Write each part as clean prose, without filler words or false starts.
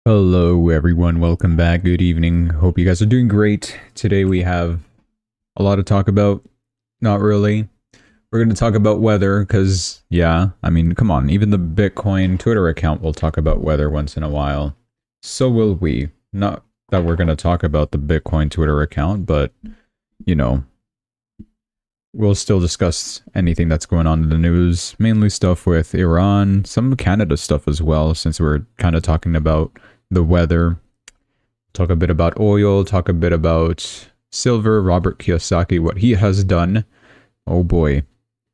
Hello everyone, welcome back, good evening, hope you guys are doing great. Today we have a lot to talk about, not really. We're going to talk about weather, because yeah, I mean, come on, even the Bitcoin Twitter account will talk about weather once in a while. So will we. Not that we're going to talk about the Bitcoin Twitter account, but, you know, we'll still discuss anything that's going on in the news, mainly stuff with Iran, some Canada stuff as well, since we're kind of talking about the weather. Talk a bit about oil, talk a bit about silver, Robert Kiyosaki, what he has done. Oh boy,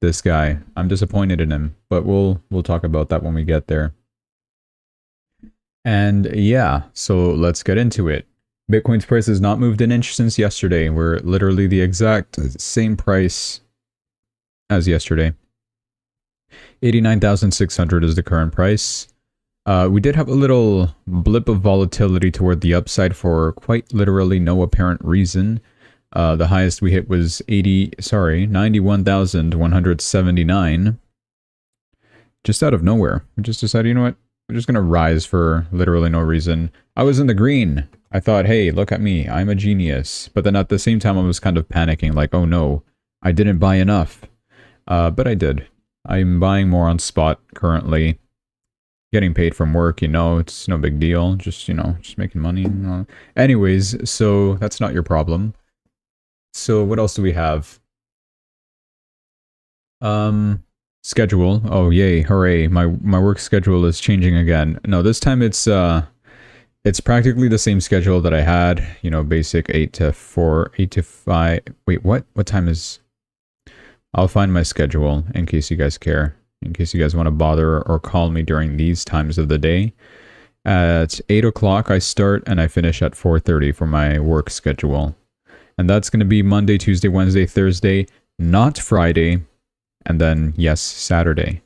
this guy. I'm disappointed in him, but we'll talk about that when we get there. And yeah, so let's get into it. Bitcoin's price has not moved an inch since yesterday. We're literally the exact same price as yesterday. 89,600 is the current price. We did have a little blip of volatility toward the upside for quite literally no apparent reason. The highest we hit was 91,179. Just out of nowhere. We just decided, you know what? We're just going to rise for literally no reason. I was in the green. I thought, hey, look at me. I'm a genius. But then at the same time, I was kind of panicking. Like, oh no, I didn't buy enough. But I did. I'm buying more on spot currently. Getting paid from work, it's no big deal. Just, just making money. Anyways, so that's not your problem. So what else do we have? Schedule. Oh, yay, hooray. My work schedule is changing again. No, this time it's practically the same schedule that I had, basic 8 to 4, 8 to 5. Wait, what? What time is... I'll find my schedule in case you guys care. In case you guys want to bother or call me during these times of the day. At 8 o'clock I start and I finish at 4:30 for my work schedule. And that's going to be Monday, Tuesday, Wednesday, Thursday, not Friday, and then, yes, Saturday.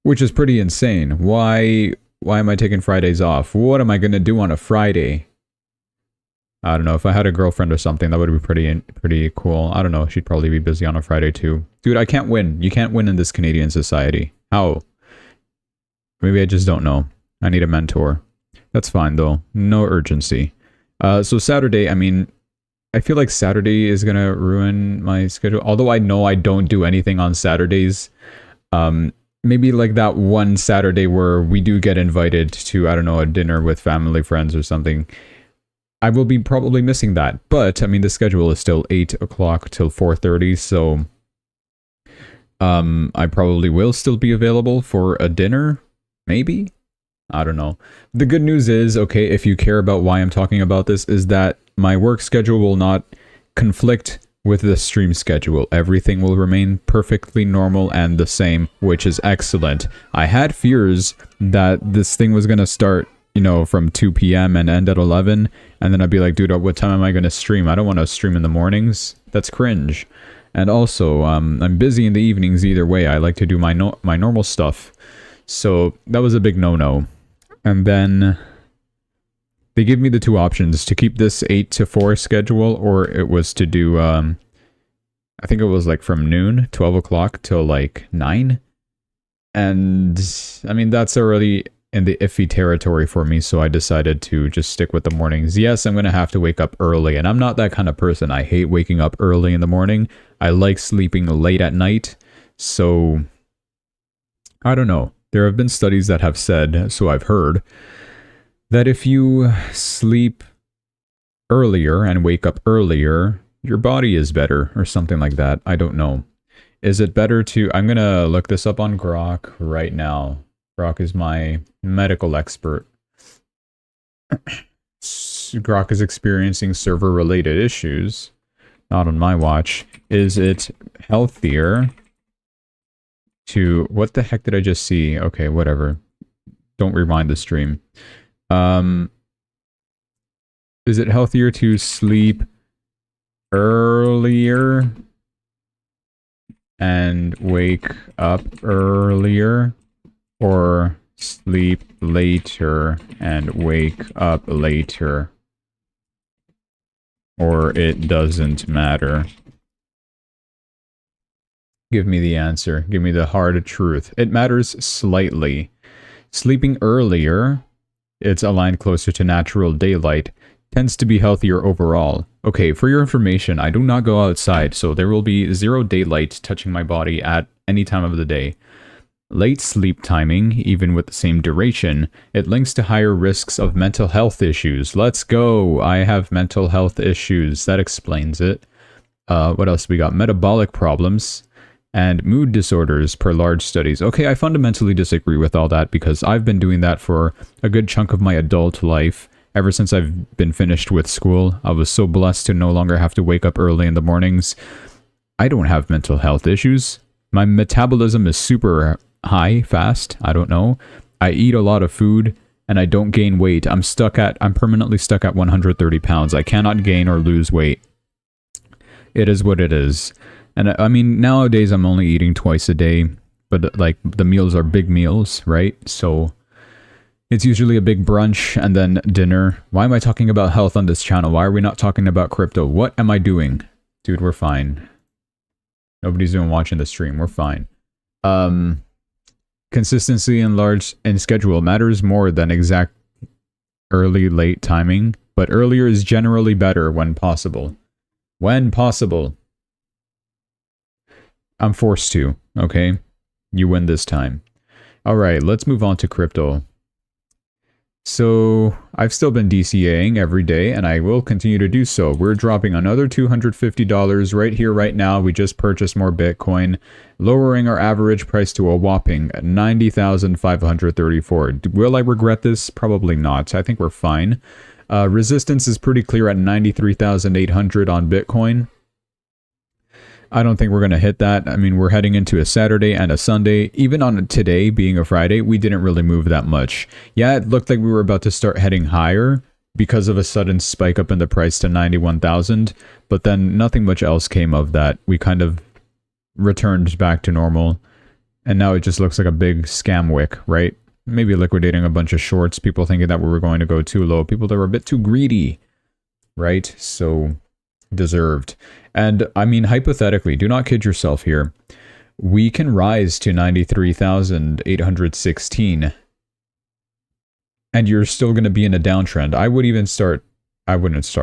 Which is pretty insane. Why am I taking Fridays off? What am I going to do on a Friday? I don't know, if I had a girlfriend or something, that would be pretty cool. I don't know, she'd probably be busy on a Friday too. Dude, I can't win. You can't win in this Canadian society. How? Maybe I just don't know. I need a mentor. That's fine though. No urgency. So Saturday, I mean, I feel like Saturday is gonna ruin my schedule. Although I know I don't do anything on Saturdays. Maybe like that one Saturday where we do get invited to, I don't know, a dinner with family, friends or something. I will be probably missing that, but I mean the schedule is still 8 o'clock till 4:30, so I probably will still be available for a dinner, maybe? I don't know. The good news is, okay, if you care about why I'm talking about this, is that my work schedule will not conflict with the stream schedule. Everything will remain perfectly normal and the same, which is excellent. I had fears that this thing was going to start from 2 p.m. and end at 11, and then I'd be like, dude, what time am I going to stream? I don't want to stream in the mornings. That's cringe. And also, I'm busy in the evenings either way. I like to do my normal stuff. So that was a big no-no. And then they give me the two options, to keep this 8 to 4 schedule, or it was to do, I think it was like from noon, 12 o'clock till like 9. And I mean, that's already in the iffy territory for me, so I decided to just stick with the mornings. Yes, I'm going to have to wake up early, and I'm not that kind of person. I hate waking up early in the morning. I like sleeping late at night, so I don't know. There have been studies that have said, so I've heard, that if you sleep earlier and wake up earlier, your body is better, or something like that. I don't know. Is it better to... I'm going to look this up on Grok right now. Grok is my medical expert. Grok is experiencing server-related issues. Not on my watch. Is it healthier to... What the heck did I just see? Okay, whatever. Don't rewind the stream. Is it healthier to sleep earlier and wake up earlier, or sleep later and wake up later? Or it doesn't matter? Give me the answer. Give me the hard truth. It matters slightly. Sleeping earlier it's aligned closer to natural daylight, tends to be healthier overall. Okay, for your information, I do not go outside, so there will be zero daylight touching my body at any time of the day. Late sleep timing, even with the same duration, it links to higher risks of mental health issues. Let's go! I have mental health issues. That explains it. What else we got? Metabolic problems and mood disorders per large studies. Okay, I fundamentally disagree with all that because I've been doing that for a good chunk of my adult life. Ever since I've been finished with school, I was so blessed to no longer have to wake up early in the mornings. I don't have mental health issues. My metabolism is super high, fast, I don't know. I eat a lot of food and I don't gain weight. I'm permanently stuck at 130 pounds. I cannot gain or lose weight. It is what it is. And I mean, nowadays I'm only eating twice a day, but like the meals are big meals, right? So it's usually a big brunch and then dinner. Why am I talking about health on this channel? Why are we not talking about crypto? What am I doing? Dude, we're fine. Nobody's even watching the stream. We're fine. Consistency in schedule matters more than exact early-late timing, but earlier is generally better when possible. When possible. I'm forced to, okay? You win this time. Alright, let's move on to crypto. So, I've still been DCAing every day, and I will continue to do so. We're dropping another $250 right here, right now. We just purchased more Bitcoin, lowering our average price to a whopping $90,534. Will I regret this? Probably not. I think we're fine. Resistance is pretty clear at 93,800 on Bitcoin. I don't think we're going to hit that. I mean, we're heading into a Saturday and a Sunday. Even on today being a Friday, we didn't really move that much. Yeah, it looked like we were about to start heading higher because of a sudden spike up in the price to 91,000, but then nothing much else came of that. We kind of returned back to normal, and now it just looks like a big scam wick, right? Maybe liquidating a bunch of shorts, people thinking that we were going to go too low, people that were a bit too greedy, right? So, deserved. And I mean, hypothetically, do not kid yourself here. We can rise to 93,816 and you're still going to be in a downtrend. I wouldn't start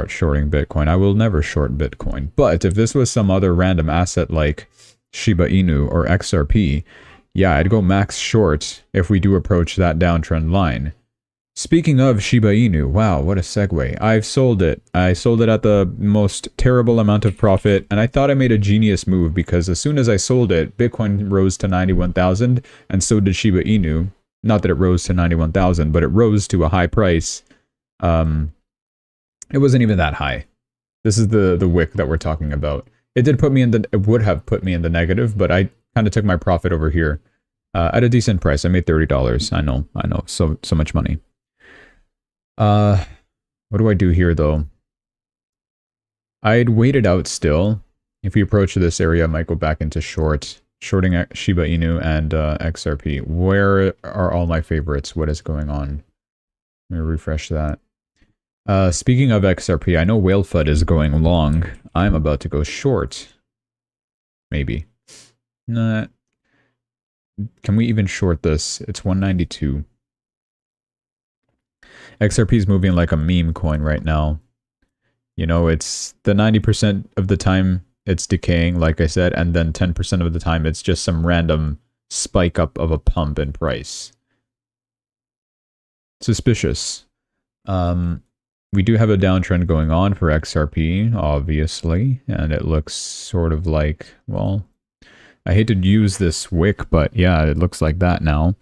shorting Bitcoin. I will never short Bitcoin. But if this was some other random asset like Shiba Inu or XRP, yeah, I'd go max short if we do approach that downtrend line. Speaking of Shiba Inu, wow, what a segue. I've sold it. I sold it at the most terrible amount of profit, and I thought I made a genius move because as soon as I sold it, Bitcoin rose to 91,000, and so did Shiba Inu. Not that it rose to 91,000, but it rose to a high price. It wasn't even that high. This is the wick that we're talking about. It would have put me in the negative, but I kind of took my profit over here at a decent price. I made $30. I know, so much money. What do I do here, though? I'd wait it out still. If we approach this area, I might go back into shorting Shiba Inu and XRP. Where are all my favorites? What is going on? Let me refresh that. Speaking of XRP, I know WhaleFud is going long. I'm about to go short. Maybe. Nah. Can we even short this? It's 192. XRP is moving like a meme coin right now. You know, it's the 90% of the time it's decaying, like I said, and then 10% of the time it's just some random spike up of a pump in price. Suspicious. We do have a downtrend going on for XRP, obviously, and it looks sort of like, well, I hate to use this wick, but yeah, it looks like that now.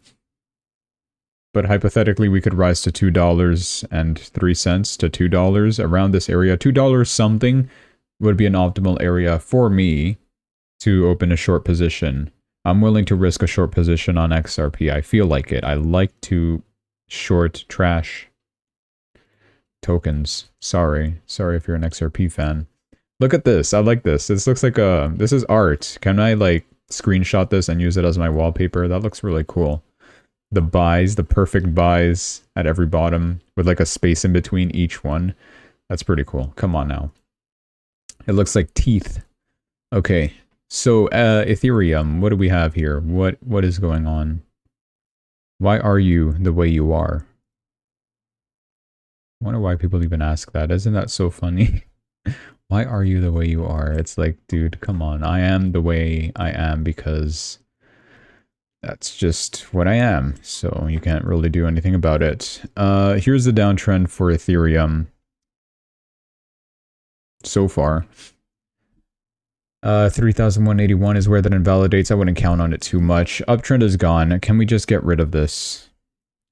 But hypothetically, we could rise to $2.03 to $2 around this area. $2 something would be an optimal area for me to open a short position. I'm willing to risk a short position on XRP. I feel like it. I like to short trash tokens. Sorry if you're an XRP fan. Look at this. I like this. This looks like this is art. Can I like screenshot this and use it as my wallpaper? That looks really cool. The buys, the perfect buys at every bottom with like a space in between each one. That's pretty cool. Come on now. It looks like teeth. Okay. So, Ethereum, what do we have here? What is going on? Why are you the way you are? I wonder why people even ask that. Isn't that so funny? Why are you the way you are? It's like, dude, come on. I am the way I am because that's just what I am. So you can't really do anything about it. Here's the downtrend for Ethereum so far. 3,181 is where that invalidates. I wouldn't count on it too much. Uptrend is gone. Can we just get rid of this?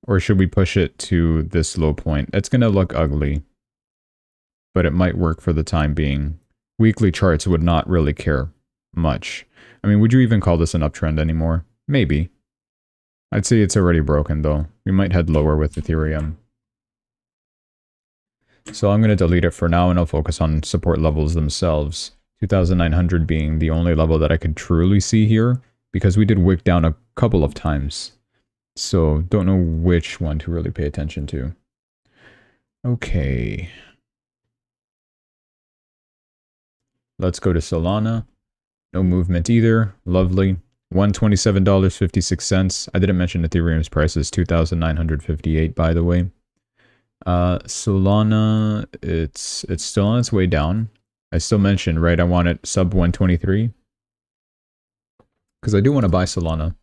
Or should we push it to this low point? It's going to look ugly, but it might work for the time being. Weekly charts would not really care much. I mean, would you even call this an uptrend anymore? Maybe. I'd say it's already broken, though. We might head lower with Ethereum. So I'm going to delete it for now, and I'll focus on support levels themselves. 2,900 being the only level that I could truly see here, because we did wick down a couple of times. So don't know which one to really pay attention to. Okay. Let's go to Solana. No movement either. Lovely. $127.56. I didn't mention Ethereum's price is $2,958, by the way. Solana, it's still on its way down. I still mentioned, right, I want it sub 123. Because I do want to buy Solana.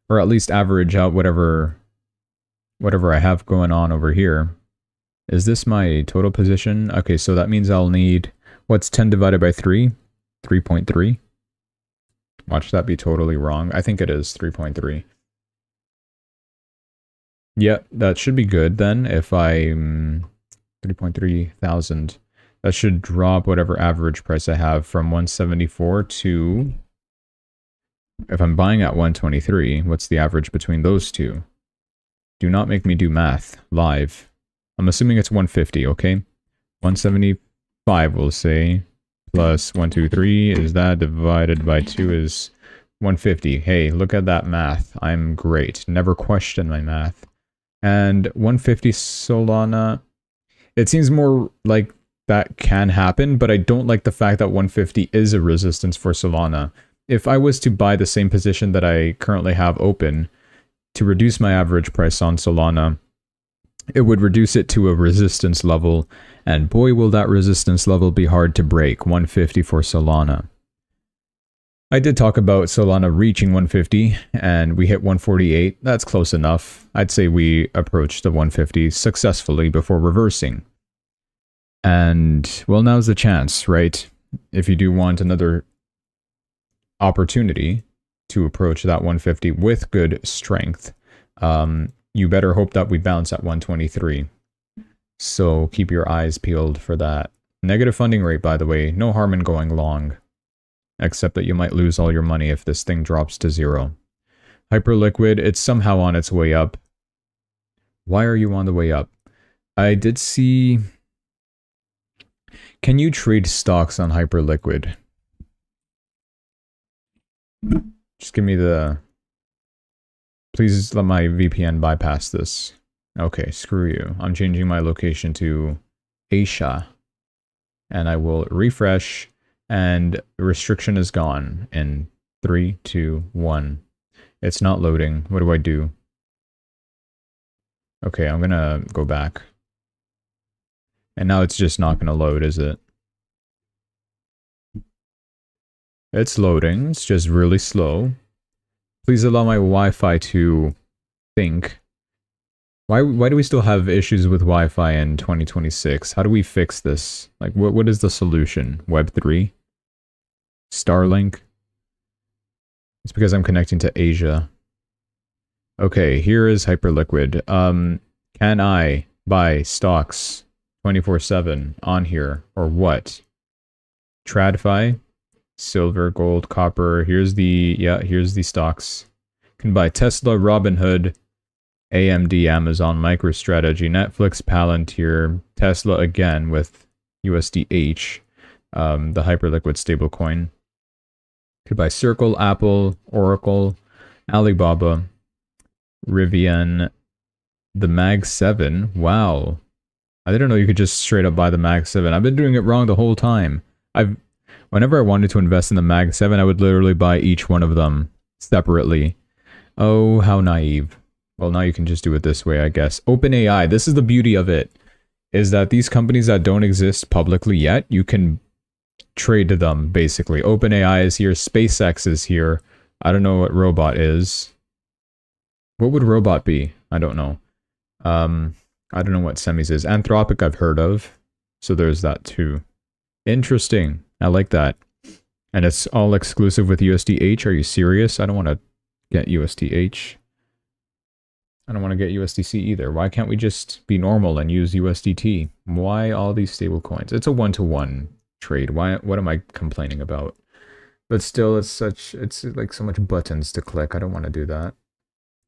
Or at least average out whatever I have going on over here. Is this my total position? Okay, so that means I'll need, what's 10 divided by 3? 3.3. Watch that be totally wrong. I think it is 3.3. Yep, that should be good then. If I'm 3.3 thousand, that should drop whatever average price I have from 174 to, if I'm buying at 123, what's the average between those two? Do not make me do math live. I'm assuming it's 150, okay? 175, we'll say, plus 123 is that divided by 2 is 150. Hey, look at that math. I'm great. Never question my math. And 150 Solana, it seems more like that can happen, but I don't like the fact that 150 is a resistance for Solana. If I was to buy the same position that I currently have open to reduce my average price on Solana, it would reduce it to a resistance level, and boy will that resistance level be hard to break, 150 for Solana. I did talk about Solana reaching 150, and we hit 148. That's close enough. I'd say we approached the 150 successfully before reversing. And, well, now's the chance, right? If you do want another opportunity to approach that 150 with good strength, you better hope that we bounce at 123. So keep your eyes peeled for that. Negative funding rate, by the way, no harm in going long. Except that you might lose all your money if this thing drops to 0. Hyperliquid, it's somehow on its way up. Why are you on the way up? I did see... Can you trade stocks on Hyperliquid? Just give me the... Please let my VPN bypass this. Okay, screw you. I'm changing my location to Asia. And I will refresh... And restriction is gone in 3, 2, 1. It's not loading. What do I do? Okay, I'm gonna go back. And now it's just not gonna load, is it? It's loading. It's just really slow. Please allow my Wi-Fi to think. Why do we still have issues with Wi-Fi in 2026? How do we fix this? Like, what is the solution? Web3? Starlink? It's because I'm connecting to Asia. Okay, here is Hyperliquid. Can I buy stocks 24/7 on here, or what? TradFi, silver, gold, copper. Here's the stocks. Can buy Tesla, Robinhood, AMD, Amazon, MicroStrategy, Netflix, Palantir, Tesla again with USDH, the Hyperliquid stablecoin. Could buy Circle, Apple, Oracle, Alibaba, Rivian, the Mag 7. Wow. I didn't know you could just straight up buy the Mag 7. I've been doing it wrong the whole time. Whenever I wanted to invest in the Mag 7, I would literally buy each one of them separately. Oh, how naive. Well, now you can just do it this way, I guess. OpenAI, this is the beauty of it, is that these companies that don't exist publicly yet, you can trade to them, basically. OpenAI is here, SpaceX is here. I don't know what robot is. What would robot be? I don't know. I don't know what semis is. Anthropic I've heard of, so there's that too. Interesting. I like that. And it's all exclusive with USDH. Are you serious? I don't want to get USDH. I don't want to get USDC either. Why can't we just be normal and use USDT? Why all these stable coins? It's a one-to-one trade. What am I complaining about? But still, it's like so much buttons to click. I don't want to do that.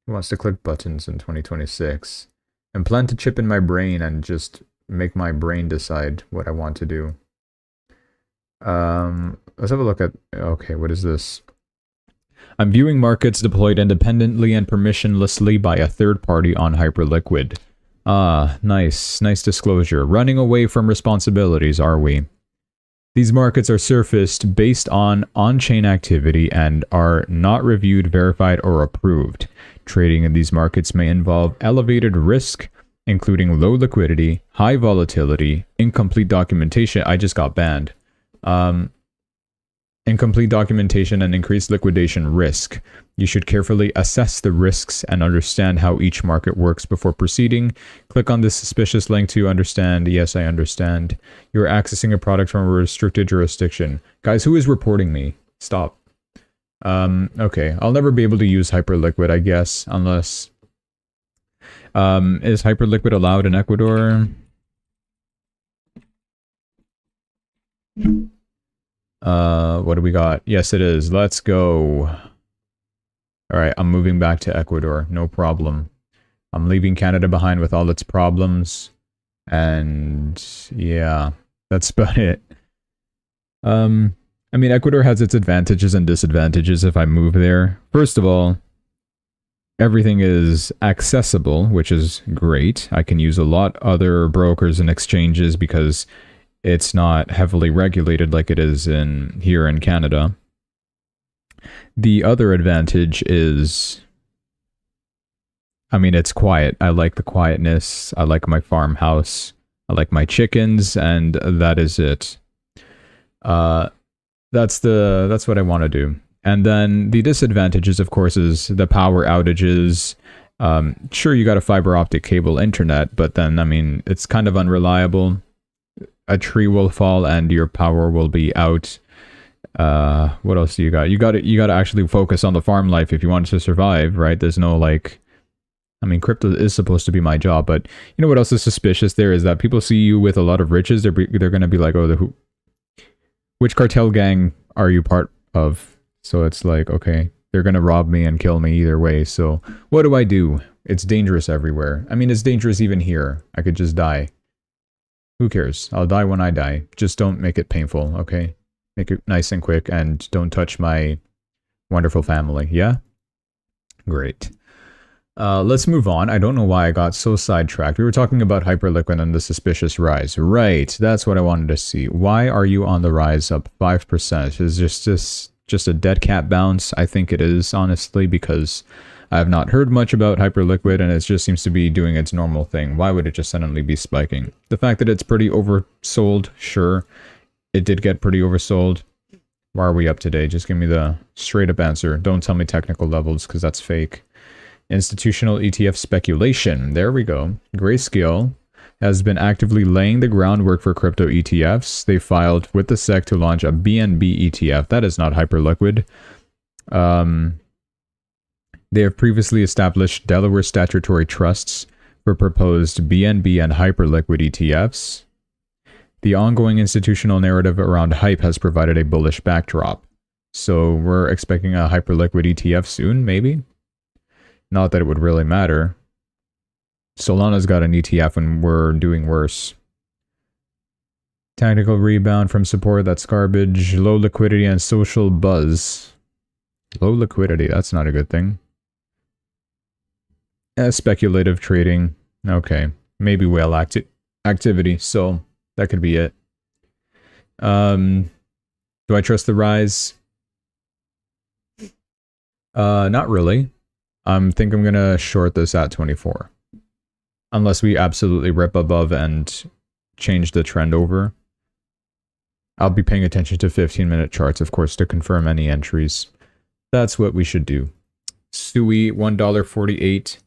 Who wants to click buttons in 2026? Implant a chip in my brain and just make my brain decide what I want to do. Let's have a look at, okay, what is this? I'm viewing markets deployed independently and permissionlessly by a third party on Hyperliquid. Ah, nice disclosure. Running away from responsibilities, are we? These markets are surfaced based on on-chain activity and are not reviewed, verified, or approved. Trading in these markets may involve elevated risk, including low liquidity, high volatility, incomplete documentation. I just got banned. Incomplete documentation and increased liquidation risk. You should carefully assess the risks and understand how each market works before proceeding. Click on this suspicious link to understand. Yes, I understand. You're accessing a product from a restricted jurisdiction. Guys, who is reporting me? Stop. Okay, I'll never be able to use Hyperliquid, I guess, unless... is Hyperliquid allowed in Ecuador? What do we got? Yes, it is. Let's go. Alright, I'm moving back to Ecuador. No problem. I'm leaving Canada behind with all its problems. And yeah, that's about it. I mean, Ecuador has its advantages and disadvantages if I move there. First of all, everything is accessible, which is great. I can use a lot other brokers and exchanges because it's not heavily regulated like it is here in Canada. The other advantage is, I mean, it's quiet. I like the quietness. I like my farmhouse. I like my chickens, and that is it. That's what I want to do. And then the disadvantages, of course, is the power outages. Sure, you got a fiber optic cable internet, but then, I mean, it's kind of unreliable. A tree will fall and your power will be out. What else do you got? You got to actually focus on the farm life if you want to survive, right? There's no like, I mean, crypto is supposed to be my job, but you know what else is suspicious there is that people see you with a lot of riches. They're going to be like, oh, which cartel gang are you part of? So it's like, okay, they're going to rob me and kill me either way. So what do I do? It's dangerous everywhere. I mean, it's dangerous even here. I could just die. Who cares? I'll die when I die. Just don't make it painful, okay? Make it nice and quick and don't touch my wonderful family, yeah? Great. Let's move on. I don't know why I got so sidetracked. We were talking about Hyperliquid and the suspicious rise. Right, that's what I wanted to see. Why are you on the rise up 5%? Is this just a dead cat bounce? I think it is, honestly, because I have not heard much about Hyperliquid and it just seems to be doing its normal thing. Why would it just suddenly be spiking? The fact that it's pretty oversold, sure. It did get pretty oversold. Why are we up today? Just give me the straight up answer. Don't tell me technical levels because that's fake. Institutional ETF speculation. There we go. Grayscale has been actively laying the groundwork for crypto ETFs. They filed with the SEC to launch a BNB ETF. That is not Hyperliquid. They have previously established Delaware statutory trusts for proposed BNB and Hyperliquid ETFs. The ongoing institutional narrative around Hype has provided a bullish backdrop. So we're expecting a Hyperliquid ETF soon, maybe? Not that it would really matter. Solana's got an ETF and we're doing worse. Tactical rebound from support, that's garbage. Low liquidity and social buzz. Low liquidity, that's not a good thing. Speculative trading. Okay. Maybe whale activity, so that could be it. Do I trust the rise? Not really. think I'm gonna short this at 24. Unless we absolutely rip above and change the trend over. I'll be paying attention to 15-minute charts, of course, to confirm any entries. That's what we should do. SUI, $1.48.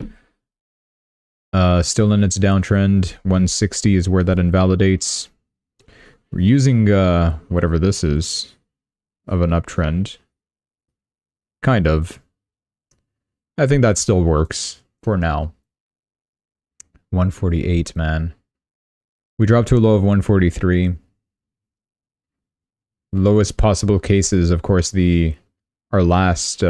Still in its downtrend. 160 is where that invalidates. We're using whatever this is of an uptrend. Kind of. I think that still works for now. 148, man. We dropped to a low of 143. Lowest possible case is, of course, our last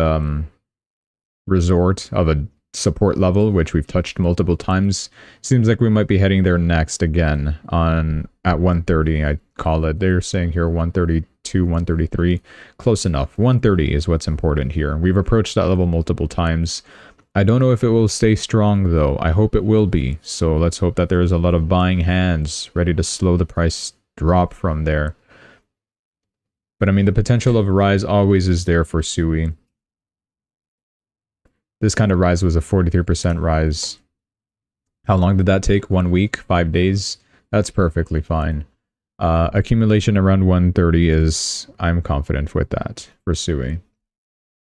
resort of a support level, which we've touched multiple times. Seems like we might be heading there next again at 130. I call it. They're saying here 132, 133. Close enough. 130 is what's important here. We've approached that level multiple times. I don't know if it will stay strong though. I hope it will be. So let's hope that there is a lot of buying hands ready to slow the price drop from there. But I mean, the potential of a rise always is there for SUI. This kind of rise was a 43% rise. How long did that take? 1 week? 5 days? That's perfectly fine. Accumulation around 130 is... I'm confident with that for SUI.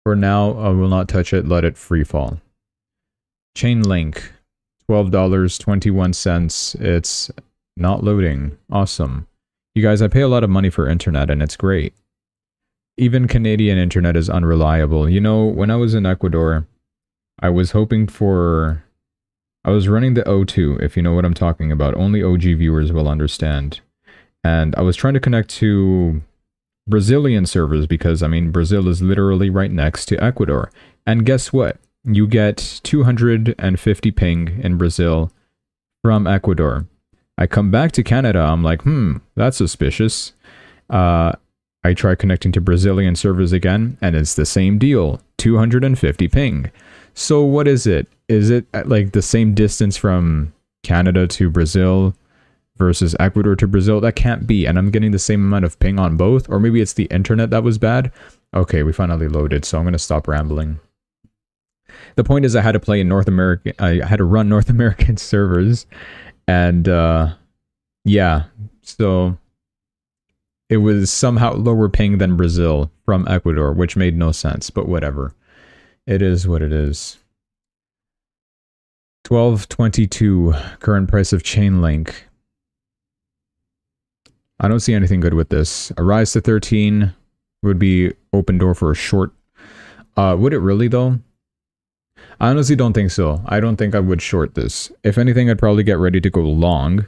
For now, I will not touch it. Let it free fall. Chainlink. $12.21. It's not loading. Awesome. You guys, I pay a lot of money for internet and it's great. Even Canadian internet is unreliable. You know, when I was in Ecuador, I was hoping for... I was running the O2, if you know what I'm talking about. Only OG viewers will understand. And I was trying to connect to Brazilian servers because, I mean, Brazil is literally right next to Ecuador. And guess what? You get 250 ping in Brazil from Ecuador. I come back to Canada, I'm like, that's suspicious. I try connecting to Brazilian servers again, and it's the same deal. 250 ping. So what is it? Is it like the same distance from Canada to Brazil versus Ecuador to Brazil? That can't be. And I'm getting the same amount of ping on both. Or maybe it's the internet that was bad. Okay, we finally loaded, so I'm going to stop rambling. The point is I had to play in North America. I had to run North American servers. And yeah, so it was somehow lower ping than Brazil from Ecuador, which made no sense, but whatever. It is what it is. 12.22 current price of Chainlink. I don't see anything good with this. A rise to 13 would be open door for a short. Would it really though? I honestly don't think so. I don't think I would short this. If anything, I'd probably get ready to go long.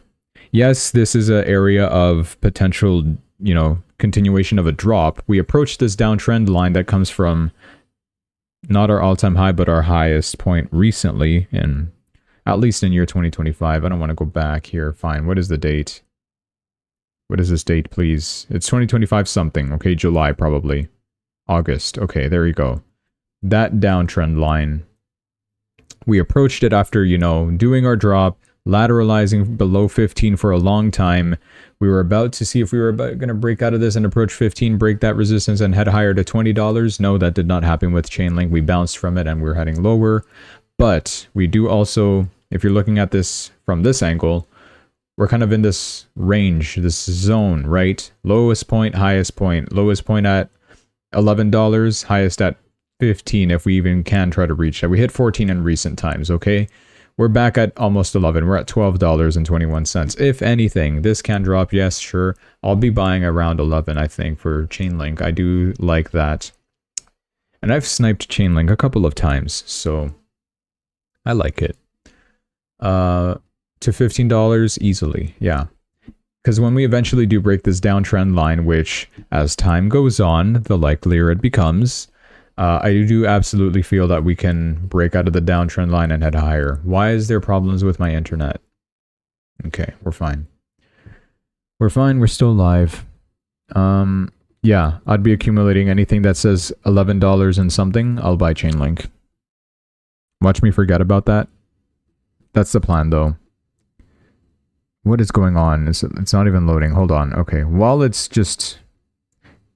Yes, this is an area of potential, you know, continuation of a drop. We approach this downtrend line that comes from not our all-time high, but our highest point recently, in at least in year 2025. I don't want to go back here. Fine. What is the date? What is this date, please? It's 2025 something. Okay, July probably. August. Okay, there you go. That downtrend line. We approached it after, you know, doing our drop, lateralizing below 15 for a long time. We were about to see if we were going to break out of this and approach 15, break that resistance and head higher to $20. No, that did not happen with Chainlink. We bounced from it and we're heading lower. But we do also, if you're looking at this from this angle, we're kind of in this range, this zone, right? Lowest point, highest point. Lowest point at $11, highest at 15 if we even can try to reach that. We hit 14 in recent times, okay? We're back at almost 11. We're at $12.21. If anything, this can drop. Yes, sure. I'll be buying around 11, I think, for Chainlink. I do like that. And I've sniped Chainlink a couple of times, so I like it. To $15 easily, yeah. Because when we eventually do break this downtrend line, which as time goes on, the likelier it becomes, I do absolutely feel that we can break out of the downtrend line and head higher. Why is there problems with my internet? Okay, we're fine. We're fine, we're still live. Yeah, I'd be accumulating anything that says $11 and something. I'll buy Chainlink. Watch me forget about that. That's the plan, though. What is going on? It's not even loading. Hold on. Okay, while it's just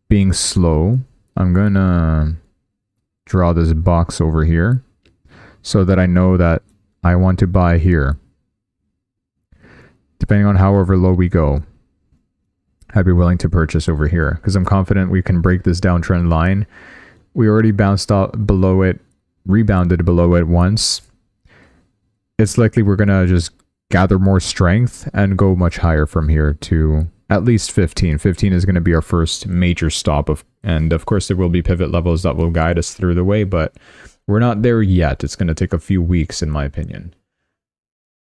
being slow, I'm gonna draw this box over here. so that I know that I want to buy here. Depending on however low we go, I'd be willing to purchase over here because I'm confident we can break this downtrend line. We already bounced out below it, rebounded below it once. It's likely we're going to just gather more strength and go much higher from here to at least 15. 15 is going to be our first major stop. And of course, there will be pivot levels that will guide us through the way, but we're not there yet. It's going to take a few weeks, in my opinion.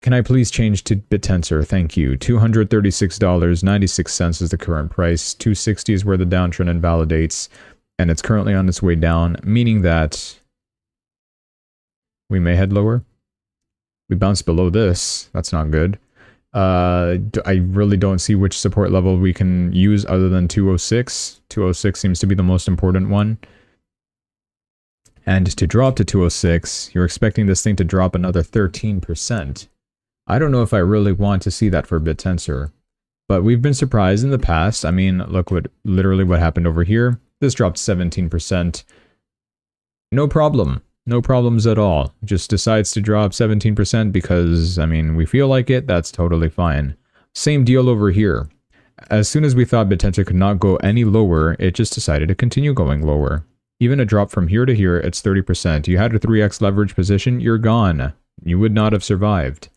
Can I please change to BitTensor? Thank you. $236.96 is the current price. 260 is where the downtrend invalidates, and it's currently on its way down, meaning that we may head lower. We bounced below this. That's not good. I really don't see which support level we can use other than 206. 206 seems to be the most important one. And to drop to 206, you're expecting this thing to drop another 13%. I don't know if I really want to see that for BitTensor, but we've been surprised in the past. I mean, look literally what happened over here. This dropped 17%. No problem. No problems at all. Just decides to drop 17% because, I mean, we feel like it. That's totally fine. Same deal over here. As soon as we thought BitTensor could not go any lower, it just decided to continue going lower. Even a drop from here to here, it's 30%. You had a 3x leverage position, you're gone. You would not have survived.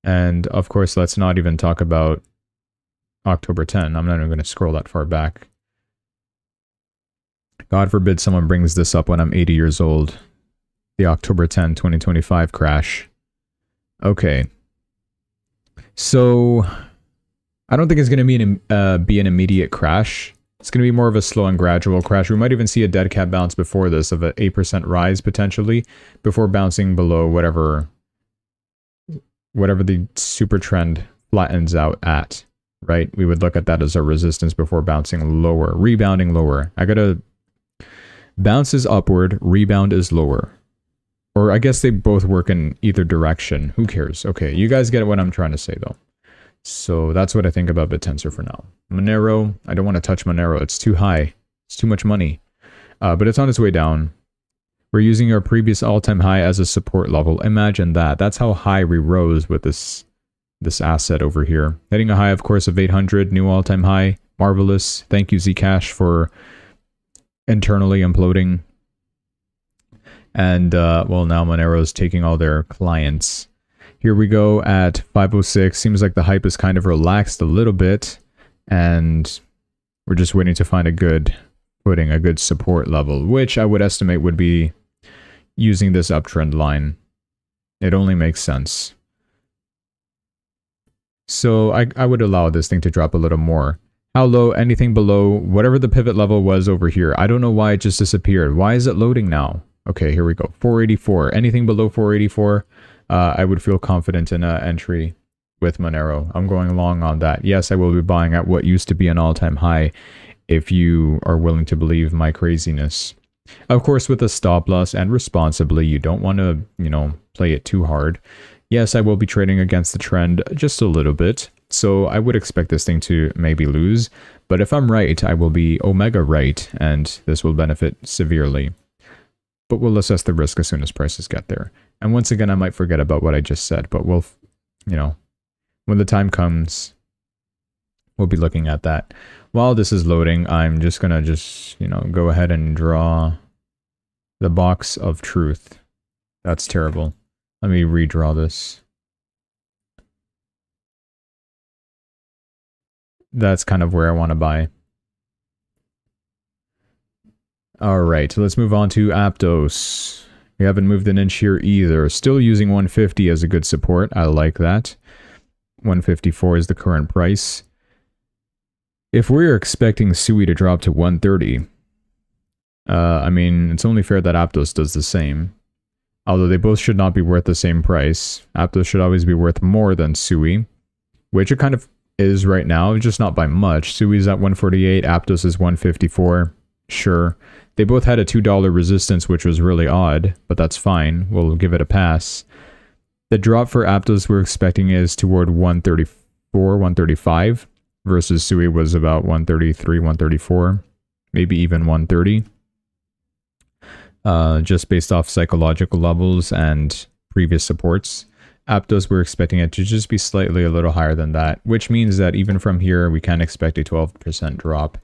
And of course, let's not even talk about October 10. I'm not even going to scroll that far back. God forbid someone brings this up when I'm 80 years old. The October 10, 2025 crash. Okay. So, I don't think it's going to be an immediate crash. It's going to be more of a slow and gradual crash. We might even see a dead cat bounce before this of an 8% rise potentially, before bouncing below whatever the super trend flattens out at, right? We would look at that as a resistance before bouncing lower, rebounding lower. Bounce is upward, rebound is lower. Or I guess they both work in either direction. Who cares? Okay, you guys get what I'm trying to say though. So that's what I think about BitTensor for now. Monero, I don't want to touch Monero. It's too high. It's too much money. But it's on its way down. We're using our previous all-time high as a support level. Imagine that. That's how high we rose with this asset over here. Hitting a high, of course, of 800. New all-time high. Marvelous. Thank you, Zcash, for internally imploding. And, well, now Monero's taking all their clients. Here we go at 506. Seems like the hype is kind of relaxed a little bit. And we're just waiting to find a good footing, a good support level, which I would estimate would be using this uptrend line. It only makes sense. So I would allow this thing to drop a little more. How low? Anything below whatever the pivot level was over here. I don't know why it just disappeared. Why is it loading now? Okay, here we go. 484. Anything below 484, I would feel confident in an entry with Monero. I'm going long on that. Yes, I will be buying at what used to be an all-time high if you are willing to believe my craziness. Of course, with a stop loss and responsibly, you don't want to, play it too hard. Yes, I will be trading against the trend just a little bit, so I would expect this thing to maybe lose, but if I'm right, I will be omega right, and this will benefit severely. But we'll assess the risk as soon as prices get there. And once again, I might forget about what I just said, but we'll, when the time comes, we'll be looking at that. While this is loading, I'm just going to go ahead and draw the box of truth. That's terrible. Let me redraw this. That's kind of where I want to buy. All right, let's move on to Aptos. We haven't moved an inch here either. Still using 150 as a good support. I like that. 154 is the current price. If we're expecting SUI to drop to 130, I mean, it's only fair that Aptos does the same. Although they both should not be worth the same price. Aptos should always be worth more than SUI, which it kind of is right now, just not by much. SUI's at 148, Aptos is 154. Sure. They both had a $2 resistance, which was really odd, but that's fine. We'll give it a pass. The drop for Aptos we're expecting is toward 134, 135, versus SUI was about 133, 134, maybe even 130. just based off psychological levels and previous supports. Aptos, we're expecting it to just be slightly a little higher than that, which means that even from here, we can expect a 12% drop.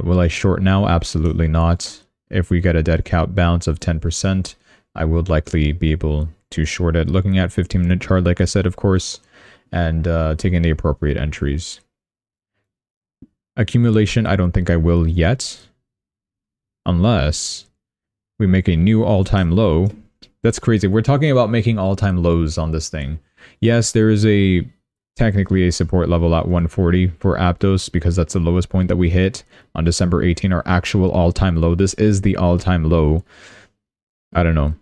Will I short now? Absolutely not. If we get a dead cat bounce of 10%, I would likely be able to short it. Looking at 15-minute chart, like I said, of course, and taking the appropriate entries. Accumulation, I don't think I will yet. Unless we make a new all-time low. That's crazy. We're talking about making all-time lows on this thing. Yes, there is technically a support level at 140 for Aptos because that's the lowest point that we hit on December 18, our actual all-time low. This is the all-time low. I don't know.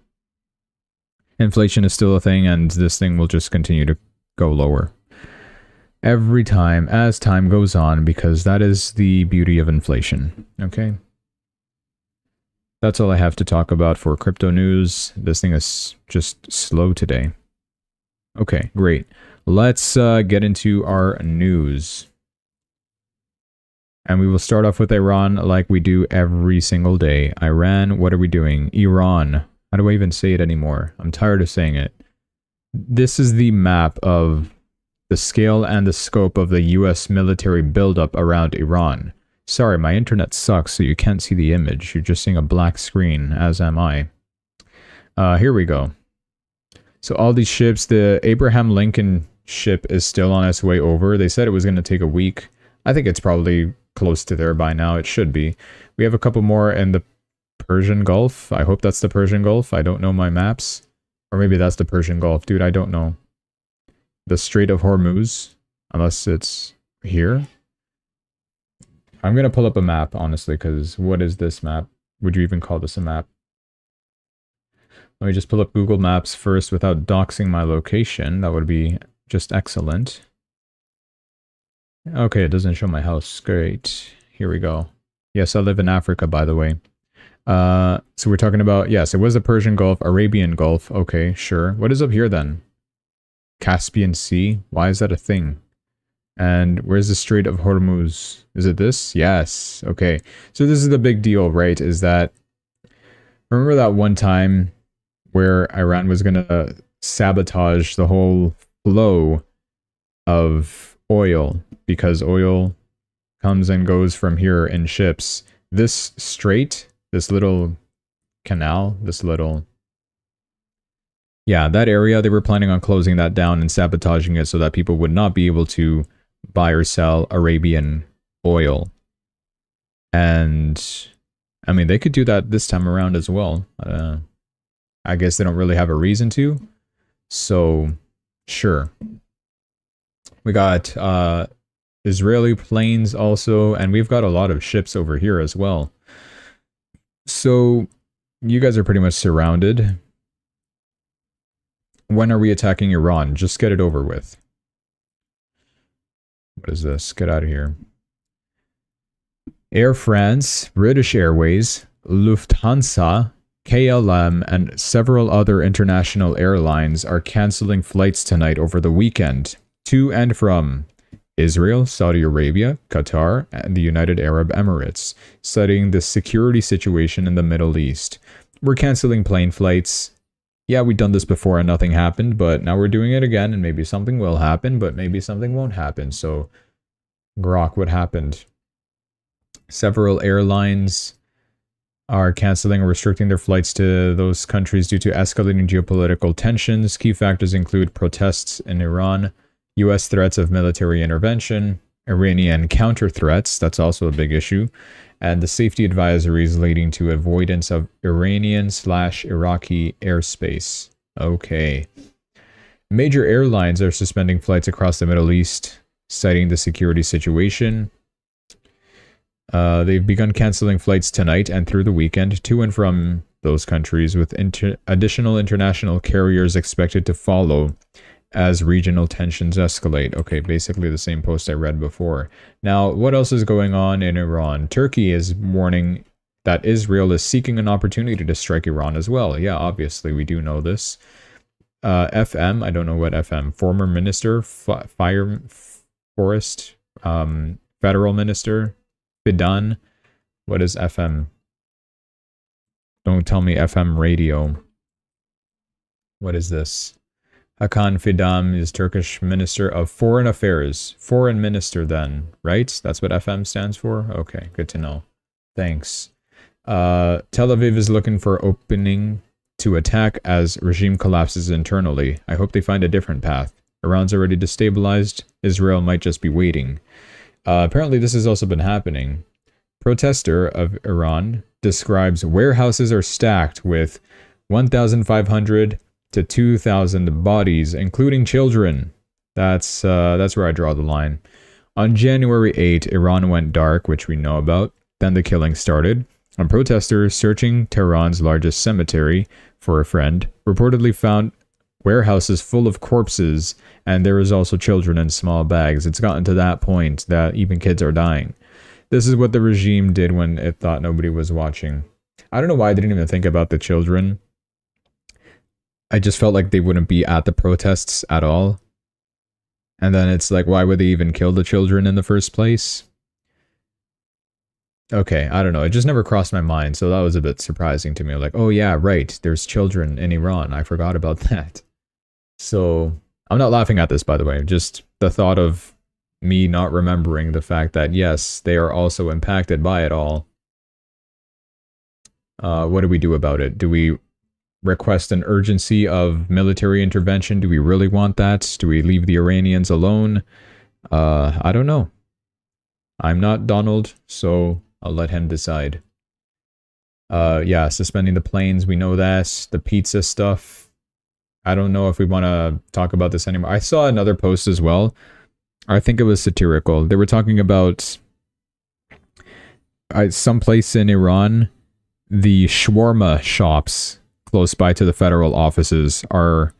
Inflation is still a thing, and this thing will just continue to go lower every time as time goes on, because that is the beauty of inflation. Okay. That's all I have to talk about for crypto news. This thing is just slow today. Okay, great. Let's get into our news. And we will start off with Iran like we do every single day. Iran, what are we doing? Iran. How do I even say it anymore? I'm tired of saying it. This is the map of the scale and the scope of the US military buildup around Iran. Sorry, my internet sucks, so you can't see the image. You're just seeing a black screen, as am I. Here we go. So all these ships, the Abraham Lincoln ship is still on its way over. They said it was going to take a week. I think it's probably close to there by now. It should be. We have a couple more in the Persian Gulf. I hope that's the Persian Gulf. I don't know my maps. Or maybe that's the Persian Gulf. Dude, I don't know. The Strait of Hormuz, unless it's here. I'm going to pull up a map, honestly, because what is this map? Would you even call this a map? Let me just pull up Google Maps first without doxing my location. That would be just excellent. Okay, it doesn't show my house. Great. Here we go. Yes, I live in Africa, by the way. So we're talking about, yes, it was the Persian Gulf, Arabian Gulf. Okay, sure. What is up here then? Caspian Sea? Why is that a thing? And where's the Strait of Hormuz? Is it this? Yes. Okay. So this is the big deal, right? Is that, remember that one time where Iran was going to sabotage the whole flow of oil because oil comes and goes from here in ships. This strait, this little canal, yeah, that area, they were planning on closing that down and sabotaging it so that people would not be able to buy or sell Arabian oil. And I mean, they could do that this time around as well. I guess they don't really have a reason to. So, sure. We got Israeli planes also, and we've got a lot of ships over here as well. So, you guys are pretty much surrounded. When are we attacking Iran? Just get it over with. What is this? Get out of here. Air France, British Airways, Lufthansa, KLM, and several other international airlines are canceling flights tonight over the weekend to and from Israel, Saudi Arabia, Qatar, and the United Arab Emirates, citing the security situation in the Middle East. We're canceling plane flights. Yeah, we've done this before and nothing happened, but now we're doing it again and maybe something will happen, but maybe something won't happen. So, grok, what happened? Several airlines are canceling or restricting their flights to those countries due to escalating geopolitical tensions. Key factors include protests in Iran, U.S. threats of military intervention, Iranian counter threats, that's also a big issue, and the safety advisories leading to avoidance of Iranian/Iraqi airspace. Okay. Major airlines are suspending flights across the Middle East, citing the security situation. They've begun canceling flights tonight and through the weekend to and from those countries, with additional international carriers expected to follow as regional tensions escalate. Okay, basically the same post I read before. Now, what else is going on in Iran? Turkey is warning that Israel is seeking an opportunity to strike Iran as well. Yeah, obviously, we do know this. FM, I don't know what FM, former minister, forest, federal minister, Fidan. What is FM? Don't tell me FM radio. What is this? Hakan Fidan is Turkish Minister of Foreign Affairs. Foreign Minister then, right? That's what FM stands for? Okay, good to know. Thanks. Tel Aviv is looking for opening to attack as regime collapses internally. I hope they find a different path. Iran's already destabilized. Israel might just be waiting. Apparently this has also been happening. Protester of Iran describes warehouses are stacked with 1,500 to 2,000 bodies, including children. That's where I draw the line. On January 8, Iran went dark, which we know about. Then the killing started. And protesters searching Tehran's largest cemetery for a friend reportedly found warehouses full of corpses, and there was also children in small bags. It's gotten to that point that even kids are dying. This is what the regime did when it thought nobody was watching. I don't know why I didn't even think about the children. I just felt like they wouldn't be at the protests at all. And then it's like, why would they even kill the children in the first place? Okay, I don't know. It just never crossed my mind, so that was a bit surprising to me. Like, oh yeah, right, there's children in Iran. I forgot about that. So, I'm not laughing at this, by the way. Just the thought of me not remembering the fact that, yes, they are also impacted by it all. What do we do about it? Do we request an urgency of military intervention? Do we really want that? Do we leave the Iranians alone? I don't know. I'm not Donald, so I'll let him decide. Yeah, suspending the planes, we know that. The pizza stuff. I don't know if we want to talk about this anymore. I saw another post as well. I think it was satirical. They were talking about someplace in Iran, the shawarma shops close by to the federal offices are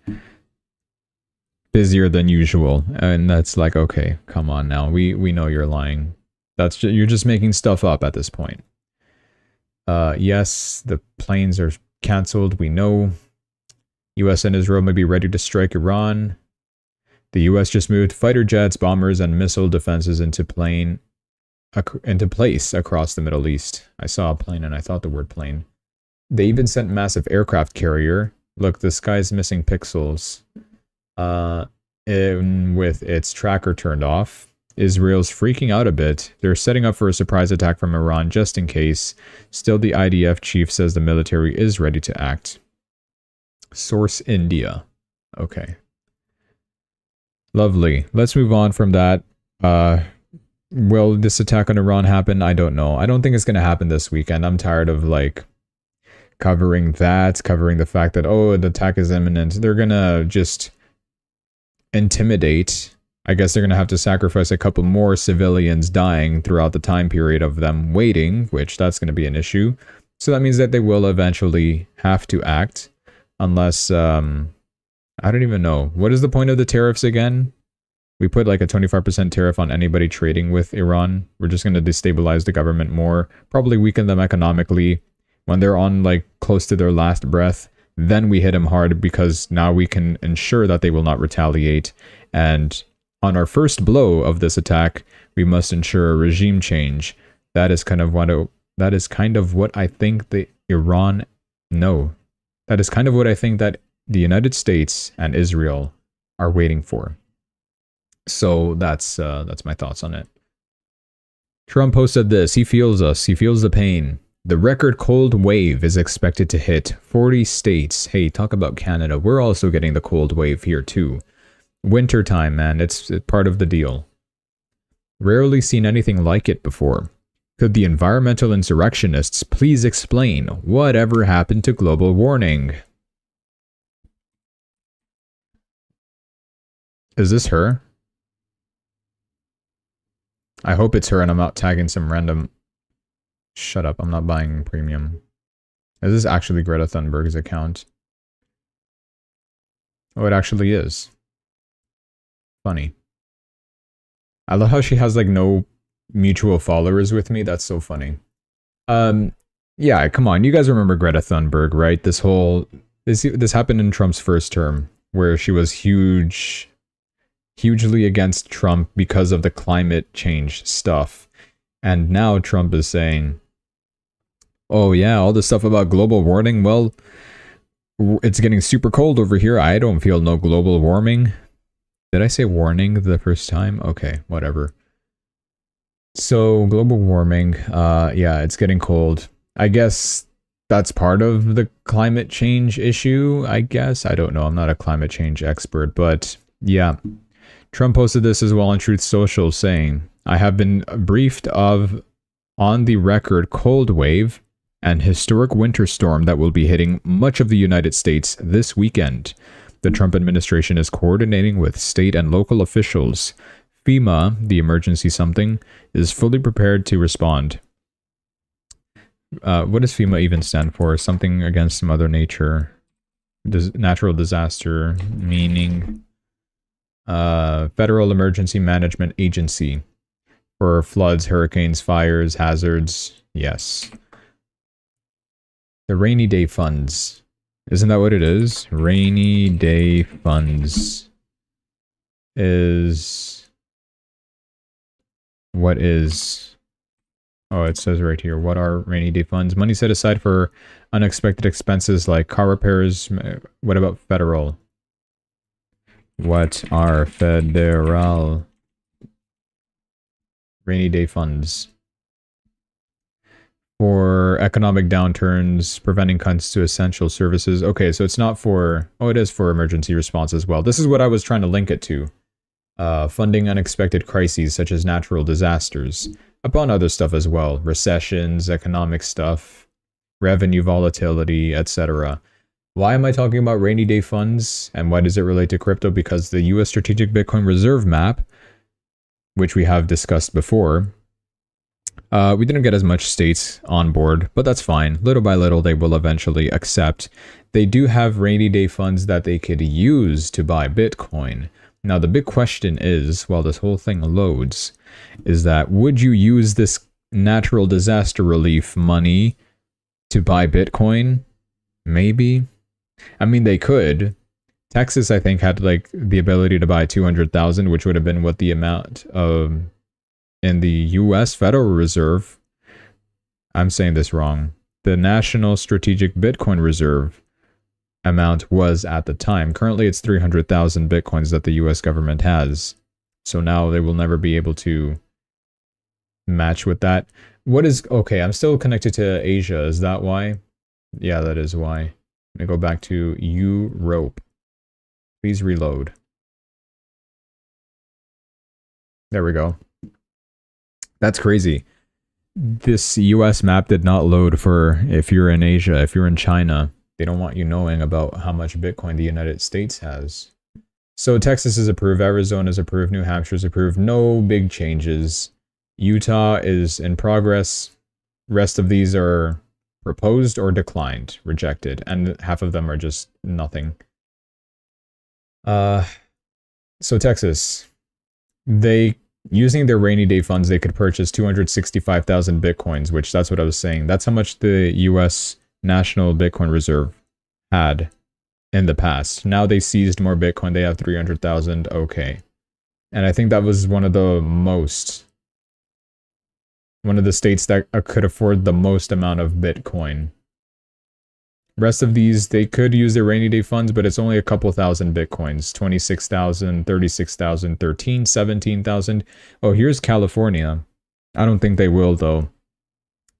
busier than usual. And that's like, okay, come on now. We know you're lying. You're just making stuff up at this point. Yes, the planes are canceled. We know. US and Israel may be ready to strike Iran. The US just moved fighter jets, bombers, and missile defenses into place across the Middle East. I saw a plane and I thought the word plane. They even sent massive aircraft carrier. Look, the sky's missing pixels. With its tracker turned off. Israel's freaking out a bit. They're setting up for a surprise attack from Iran just in case. Still, the IDF chief says the military is ready to act. Source India. Okay. Lovely. Let's move on from that. Will this attack on Iran happen? I don't know. I don't think it's going to happen this weekend. I'm tired of like covering the fact that, oh, the attack is imminent. They're going to just intimidate. I guess they're going to have to sacrifice a couple more civilians dying throughout the time period of them waiting, which that's going to be an issue. So that means that they will eventually have to act unless, I don't even know. What is the point of the tariffs again? We put like a 25% tariff on anybody trading with Iran. We're just going to destabilize the government more, probably weaken them economically. When they're on like close to their last breath, then we hit them hard because now we can ensure that they will not retaliate. And on our first blow of this attack, we must ensure a regime change. That is kind of what I think the Iran know. That is kind of what I think that the United States and Israel are waiting for. So that's my thoughts on it. Trump posted this. He feels us. He feels the pain. The record cold wave is expected to hit 40 states. Hey, talk about Canada. We're also getting the cold wave here too. Wintertime, man. It's part of the deal. Rarely seen anything like it before. Could the environmental insurrectionists please explain whatever happened to global warming? Is this her? I hope it's her and I'm not tagging some random... Shut up, I'm not buying premium. Is this actually Greta Thunberg's account? Oh, it actually is. Funny. I love how she has like no mutual followers with me. That's so funny. Yeah, come on. You guys remember Greta Thunberg, right? This happened in Trump's first term, where she was hugely against Trump because of the climate change stuff. And now Trump is saying, Oh yeah, all the stuff about global warming. Well, it's getting super cold over here. I don't feel no global warming. Did I say warning the first time? Okay, whatever. So global warming, yeah, it's getting cold. I guess that's part of the climate change issue, I guess. I don't know. I'm not a climate change expert, but yeah. Trump posted this as well on Truth Social saying, I have been briefed of on the record cold wave and historic winter storm that will be hitting much of the United States this weekend. The Trump administration is coordinating with state and local officials. FEMA, the emergency something, is fully prepared to respond. What does FEMA even stand for? Something against Mother Nature. Natural disaster, meaning Federal Emergency Management Agency for floods, hurricanes, fires, hazards. Yes. The rainy day funds. Isn't that what it is? Rainy day funds is... What is... Oh, it says right here. What are rainy day funds? Money set aside for unexpected expenses like car repairs. What about federal? What are federal rainy day funds? For economic downturns, preventing cuts to essential services. Okay, so it's not for... Oh, it is for emergency response as well. This is what I was trying to link it to. Funding unexpected crises such as natural disasters. Upon other stuff as well. Recessions, economic stuff, revenue volatility, etc. Why am I talking about rainy day funds? And why does it relate to crypto? Because the US Strategic Bitcoin Reserve Map, which we have discussed before, we didn't get as much states on board, but that's fine. Little by little, they will eventually accept. They do have rainy day funds that they could use to buy Bitcoin. Now, the big question is, while this whole thing loads, is that would you use this natural disaster relief money to buy Bitcoin? Maybe. I mean, they could. Texas, I think, had like the ability to buy 200,000, which would have been what the amount of in the U.S. Federal Reserve. I'm saying this wrong. The National Strategic Bitcoin Reserve amount was at the time. Currently, it's 300,000 Bitcoins that the U.S. government has. So now they will never be able to match with that. What is... Okay, I'm still connected to Asia. Is that why? Yeah, that is why. Let me go back to Europe. Please reload. There we go. That's crazy. This US map did not load for if you're in Asia, if you're in China. They don't want you knowing about how much Bitcoin the United States has. So Texas is approved, Arizona is approved, New Hampshire is approved. No big changes. Utah is in progress. Rest of these are proposed or declined, rejected, and half of them are just nothing. So Texas, they... Using their rainy day funds, they could purchase 265,000 Bitcoins, which that's what I was saying. That's how much the US National Bitcoin Reserve had in the past. Now they seized more Bitcoin. They have 300,000. Okay. And I think that was one of the states that could afford the most amount of Bitcoin. Rest of these, they could use their rainy day funds, but it's only a couple thousand Bitcoins. 26,000, 36,000, 13, 17,000. Oh, here's California. I don't think they will, though.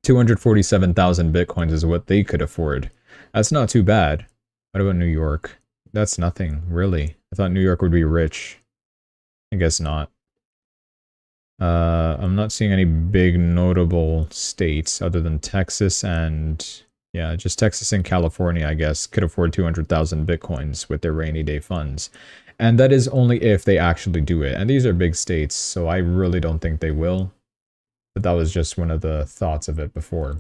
247,000 Bitcoins is what they could afford. That's not too bad. What about New York? That's nothing, really. I thought New York would be rich. I guess not. I'm not seeing any big notable states other than Texas and... Yeah, just Texas and California, I guess, could afford 200,000 Bitcoins with their rainy day funds. And that is only if they actually do it. And these are big states, so I really don't think they will. But that was just one of the thoughts of it before.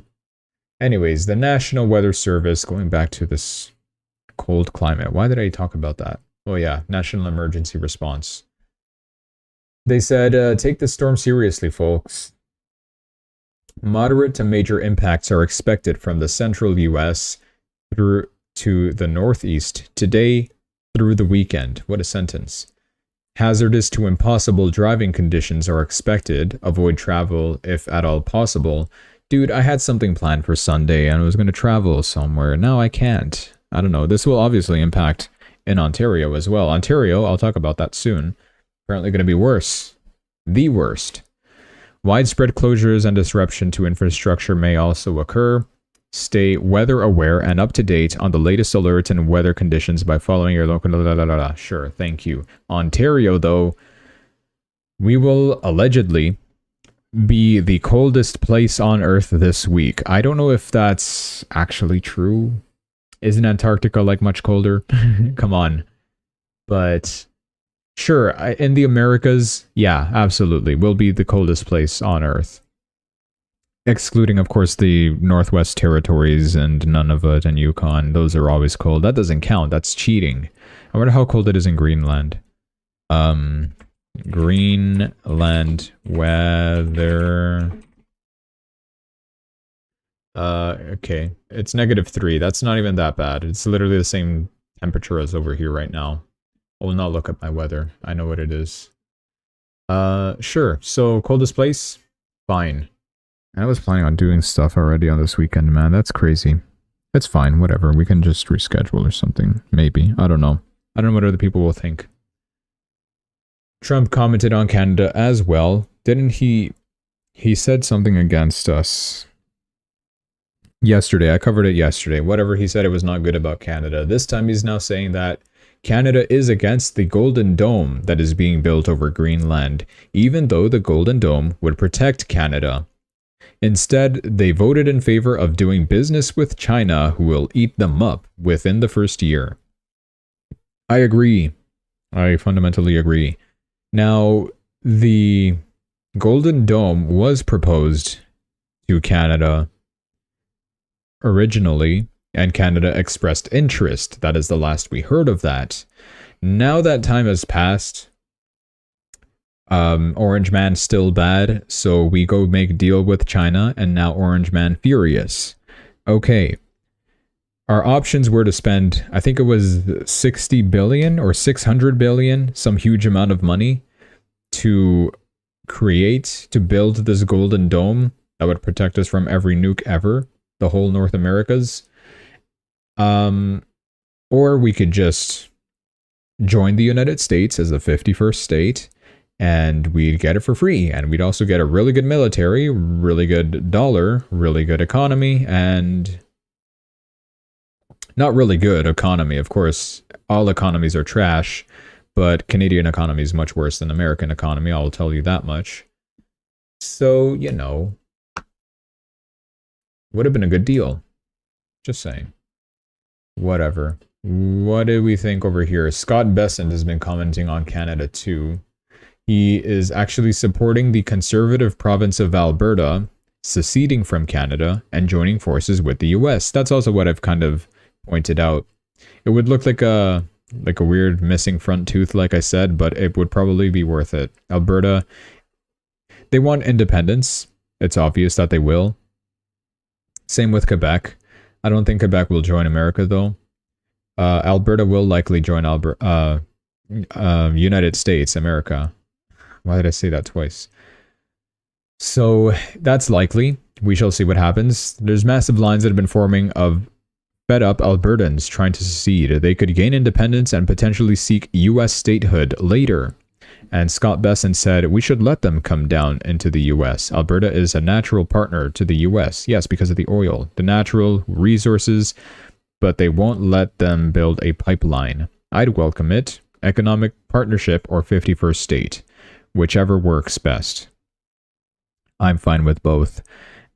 Anyways, the National Weather Service, going back to this cold climate. Why did I talk about that? Oh yeah, National Emergency Response. They said, take the storm seriously, folks. Moderate to major impacts are expected from the central U.S. through to the northeast today through the weekend. What a sentence. Hazardous to impossible driving conditions are expected. Avoid travel if at all possible Dude, I had something planned for Sunday and I was going to travel somewhere. Now I can't. I don't know. This will obviously impact in Ontario as well. Ontario, I'll talk about that soon. Apparently going to be worse. The worst. Widespread closures and disruption to infrastructure may also occur. Stay weather aware and up to date on the latest alerts and weather conditions by following your local... Sure, thank you. Ontario, though, we will allegedly be the coldest place on Earth this week. I don't know if that's actually true. Isn't Antarctica like much colder? Come on. But sure, in the Americas, yeah, absolutely. We'll be the coldest place on Earth. Excluding, of course, the Northwest Territories and Nunavut and Yukon. Those are always cold. That doesn't count. That's cheating. I wonder how cold it is in Greenland. Greenland weather. Okay. It's -3. That's not even that bad. It's literally the same temperature as over here right now. I will not look up my weather. I know what it is. Sure. So, coldest place? Fine. I was planning on doing stuff already on this weekend, man. That's crazy. It's fine. Whatever. We can just reschedule or something. Maybe. I don't know. I don't know what other people will think. Trump commented on Canada as well. Didn't he? He said something against us yesterday. I covered it yesterday. Whatever he said, it was not good about Canada. This time he's now saying that Canada is against the Golden Dome that is being built over Greenland, even though the Golden Dome would protect Canada. Instead, they voted in favor of doing business with China, who will eat them up within the first year. I agree. I fundamentally agree. Now, the Golden Dome was proposed to Canada originally, and Canada expressed interest. That is the last we heard of that. Now that time has passed. Orange Man still bad, so we go make deal with China, and now Orange Man furious. Okay. Our options were to spend, I think it was 60 billion or 600 billion, some huge amount of money to build this Golden Dome that would protect us from every nuke ever, the whole North Americas. Or we could just join the United States as the 51st state, and we'd get it for free, and we'd also get a really good military, really good dollar, really good economy, and not really good economy. Of course, all economies are trash, but Canadian economy is much worse than American economy, I'll tell you that much. So, you know, would have been a good deal. Just saying. Whatever. What did we think over here? Scott Bessent has been commenting on Canada too. He is actually supporting the conservative province of Alberta seceding from Canada and joining forces with the US. That's also what I've kind of pointed out. It would look like a weird missing front tooth, like I said, but it would probably be worth it. Alberta, they want independence. It's obvious that they will. Same with Quebec. I don't think Quebec will join America, though. Alberta will likely join United States, America. Why did I say that twice? So that's likely. We shall see what happens. There's massive lines that have been forming of fed up Albertans trying to secede. They could gain independence and potentially seek US statehood later. And Scott Bessent said, we should let them come down into the US. Alberta is a natural partner to the US. Yes, because of the oil, the natural resources, but they won't let them build a pipeline. I'd welcome it. Economic partnership or 51st state. Whichever works best. I'm fine with both.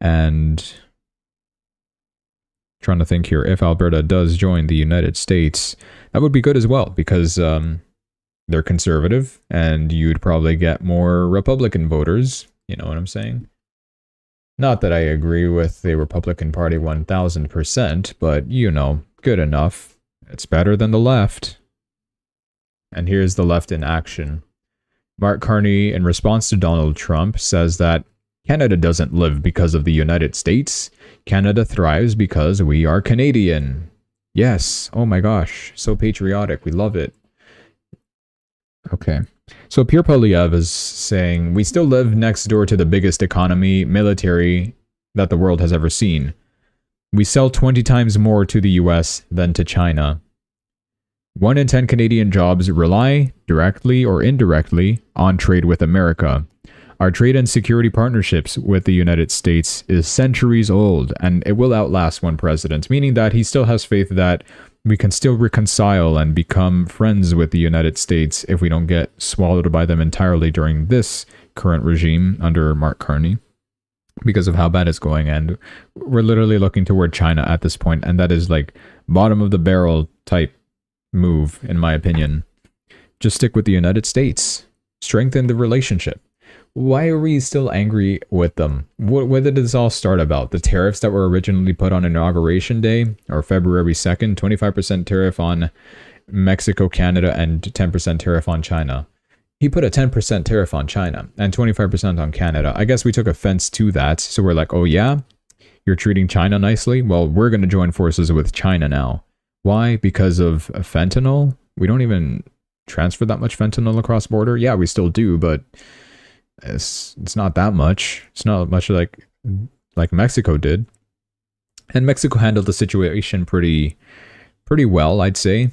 And trying to think here, if Alberta does join the United States, that would be good as well, because they're conservative, and you'd probably get more Republican voters. You know what I'm saying? Not that I agree with the Republican Party 1000%, but, you know, good enough. It's better than the left. And here's the left in action. Mark Carney, in response to Donald Trump, says that Canada doesn't live because of the United States. Canada thrives because we are Canadian. Yes. Oh my gosh. So patriotic. We love it. Okay. So Pierre Poilievre is saying, we still live next door to the biggest economy, military, that the world has ever seen. We sell 20 times more to the US than to China. 1 in 10 Canadian jobs rely, directly or indirectly, on trade with America. Our trade and security partnerships with the United States is centuries old, and it will outlast one president, meaning that he still has faith that we can still reconcile and become friends with the United States if we don't get swallowed by them entirely during this current regime under Mark Carney, because of how bad it's going. And we're literally looking toward China at this point, and that is like bottom of the barrel type move, in my opinion. Just stick with the United States. Strengthen the relationship. Why are we still angry with them? What did this all start about? The tariffs that were originally put on Inauguration Day, or February 2nd, 25% tariff on Mexico, Canada, and 10% tariff on China. He put a 10% tariff on China and 25% on Canada. I guess we took offense to that. So we're like, oh yeah, you're treating China nicely? Well, we're going to join forces with China now. Why? Because of fentanyl? We don't even transfer that much fentanyl across border. Yeah, we still do, but it's not that much. It's not much like Mexico did. And Mexico handled the situation pretty well, I'd say.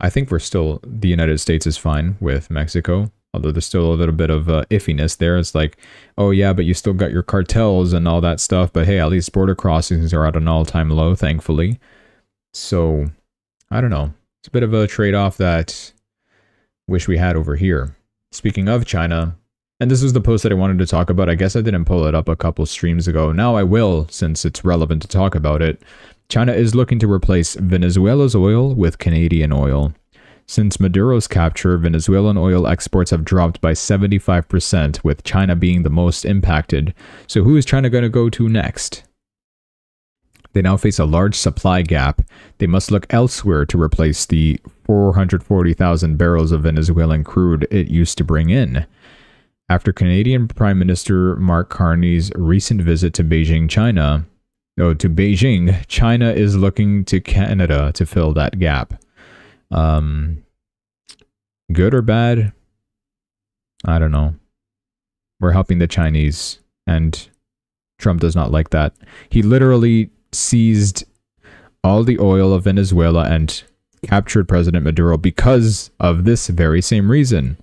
I think the United States is fine with Mexico, although there's still a little bit of iffiness there. It's like, oh yeah, but you still got your cartels and all that stuff. But hey, at least border crossings are at an all-time low, thankfully. So, I don't know. It's a bit of a trade-off that wish we had over here. Speaking of China, and this was the post that I wanted to talk about. I guess I didn't pull it up a couple streams ago. Now I will, since it's relevant to talk about it. China is looking to replace Venezuela's oil with Canadian oil. Since Maduro's capture, Venezuelan oil exports have dropped by 75%, with China being the most impacted. So who is China going to go to next? They now face a large supply gap. They must look elsewhere to replace the 440,000 barrels of Venezuelan crude it used to bring in. After Canadian Prime Minister Mark Carney's recent visit to Beijing, China is looking to Canada to fill that gap. Good or bad? I don't know. We're helping the Chinese, and Trump does not like that. He literally seized all the oil of Venezuela and captured President Maduro because of this very same reason.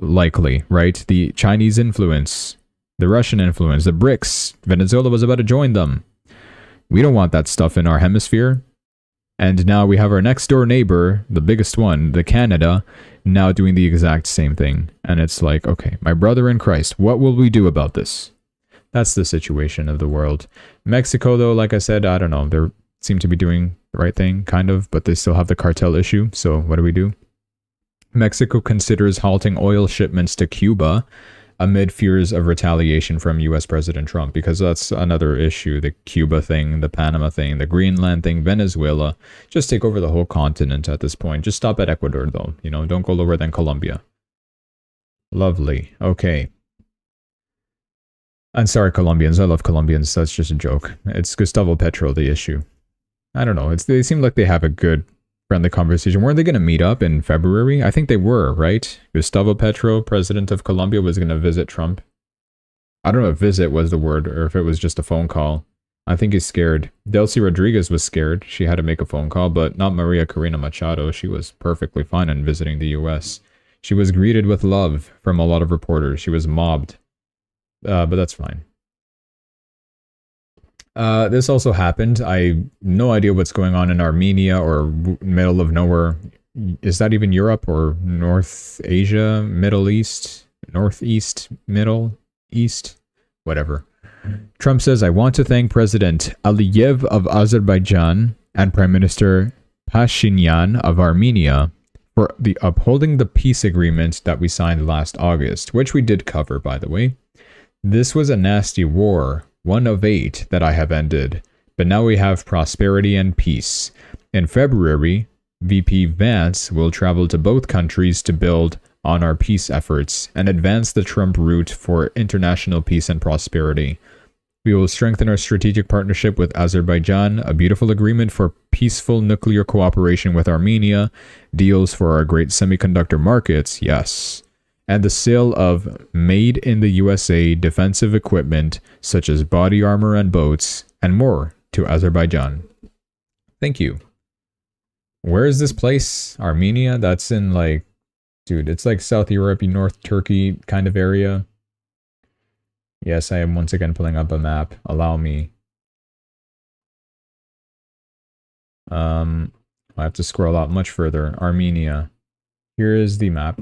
Likely, right? The Chinese influence, the Russian influence, the BRICS. Venezuela was about to join them. We don't want that stuff in our hemisphere. And now we have our next door neighbor, the biggest one, the Canada, now doing the exact same thing. And it's like, okay, my brother in Christ, what will we do about this? That's the situation of the world. Mexico, though, like I said, I don't know. They seem to be doing the right thing, kind of, but they still have the cartel issue. So what do? Mexico considers halting oil shipments to Cuba amid fears of retaliation from US President Trump, because that's another issue. The Cuba thing, the Panama thing, the Greenland thing, Venezuela. Just take over the whole continent at this point. Just stop at Ecuador, though. You know, don't go lower than Colombia. Lovely. Okay. I'm sorry, Colombians. I love Colombians. That's just a joke. It's Gustavo Petro, the issue. I don't know. They seem like they have a good, friendly conversation. Weren't they going to meet up in February? I think they were, right? Gustavo Petro, president of Colombia, was going to visit Trump. I don't know if visit was the word or if it was just a phone call. I think he's scared. Delcy Rodriguez was scared. She had to make a phone call, but not Maria Corina Machado. She was perfectly fine in visiting the U.S. She was greeted with love from a lot of reporters. She was mobbed. But that's fine. This also happened. I no idea what's going on in Armenia or middle of nowhere. Is that even Europe or North Asia, Middle East, Northeast, Middle East, whatever. Trump says, I want to thank President Aliyev of Azerbaijan and Prime Minister Pashinyan of Armenia for upholding the peace agreement that we signed last August, which we did cover, by the way. This was a nasty war. 1 of 8 that I have ended, but now we have prosperity and peace. In February, VP Vance will travel to both countries to build on our peace efforts and advance the Trump route for international peace and prosperity. We will strengthen our strategic partnership with Azerbaijan, a beautiful agreement for peaceful nuclear cooperation with Armenia, deals for our great semiconductor markets, yes, and the sale of made in the USA defensive equipment such as body armor and boats and more to Azerbaijan. Thank you. Where is this place? Armenia? That's in like, dude, it's like South Europe, North Turkey kind of area. Yes, I am once again pulling up a map. Allow me. I have to scroll out much further. Armenia. Here is the map.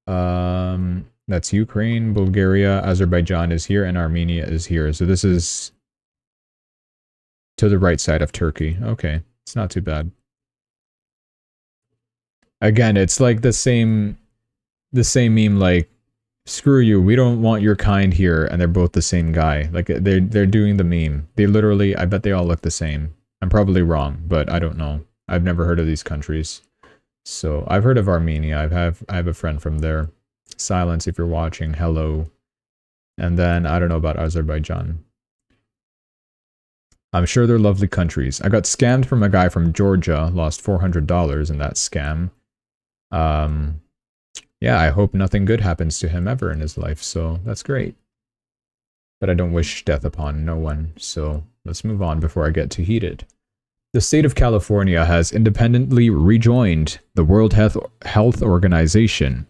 That's Ukraine, Bulgaria, Azerbaijan is here, and Armenia is here. So this is to the right side of Turkey. Okay, it's not too bad. Again, it's like the same meme, like, screw you, we don't want your kind here, and they're both the same guy. Like, they're doing the meme. They literally, I bet they all look the same. I'm probably wrong, but I don't know. I've never heard of these countries. So, I've heard of Armenia. I have a friend from there. Silence if you're watching. Hello. And then, I don't know about Azerbaijan. I'm sure they're lovely countries. I got scammed from a guy from Georgia. Lost $400 in that scam. Yeah, I hope nothing good happens to him ever in his life, so that's great. But I don't wish death upon no one, so let's move on before I get too heated. The state of California has independently rejoined the World Health Organization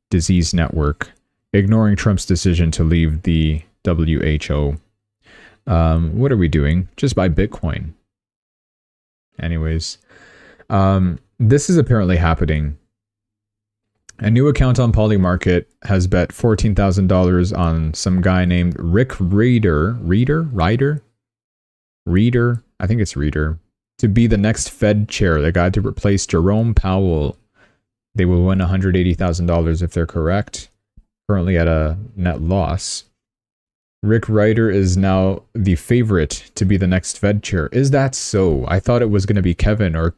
Disease Network, ignoring Trump's decision to leave the WHO. What are we doing? Just buy Bitcoin. Anyways, this is apparently happening. A new account on Polymarket has bet $14,000 on some guy named Rick Reader, I think it's Reader, to be the next Fed chair, the guy to replace Jerome Powell. They will win $180,000 if they're correct, currently at a net loss. Rick Ryder is now the favorite to be the next Fed chair. Is that so? I thought it was going to be Kevin 1 or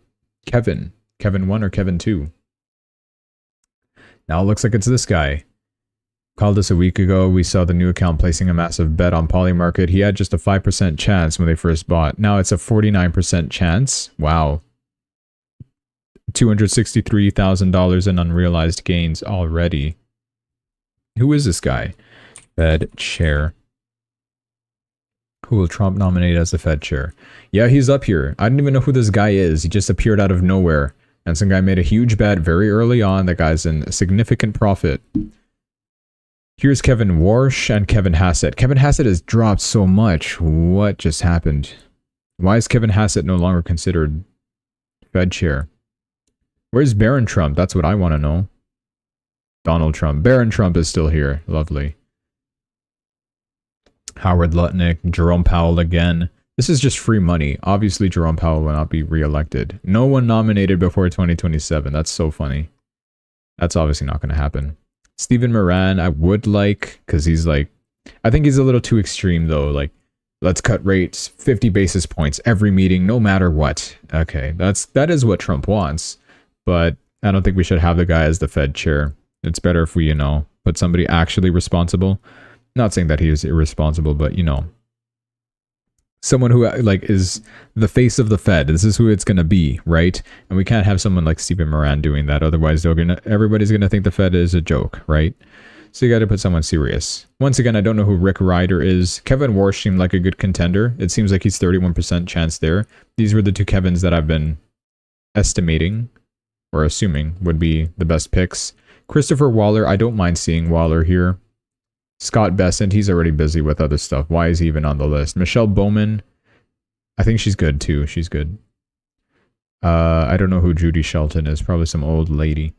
Kevin 2. Now it looks like it's this guy. Called us a week ago. We saw the new account placing a massive bet on Polymarket. He had just a 5% chance when they first bought. Now it's a 49% chance. Wow. $263,000 in unrealized gains already. Who is this guy? Fed chair. Who will Trump nominate as the Fed chair? Yeah, he's up here. I didn't even know who this guy is. He just appeared out of nowhere. And some guy made a huge bet very early on. That guy's in significant profit. Here's Kevin Warsh and Kevin Hassett. Kevin Hassett has dropped so much. What just happened? Why is Kevin Hassett no longer considered Fed chair? Where's Barron Trump? That's what I want to know. Donald Trump. Barron Trump is still here. Lovely. Howard Lutnick. Jerome Powell again. This is just free money. Obviously, Jerome Powell will not be reelected. No one nominated before 2027. That's so funny. That's obviously not going to happen. Stephen Moran, I would like, because he's like, I think he's a little too extreme though. Like, let's cut rates 50 basis points every meeting, no matter what. Okay, that is what Trump wants. But I don't think we should have the guy as the Fed chair. It's better if we, put somebody actually responsible. Not saying that he is irresponsible, but someone who is the face of the Fed. This is who it's going to be, right? And we can't have someone like Stephen Moran doing that. Otherwise, everybody's going to think the Fed is a joke, right? So you got to put someone serious. Once again, I don't know who Rick Ryder is. Kevin Warsh seemed like a good contender. It seems like he's 31% chance there. These were the two Kevins that I've been estimating or assuming would be the best picks. Christopher Waller, I don't mind seeing Waller here. Scott Bessent, he's already busy with other stuff. Why is he even on the list? Michelle Bowman, I think she's good too. She's good. I don't know who Judy Shelton is. Probably some old lady.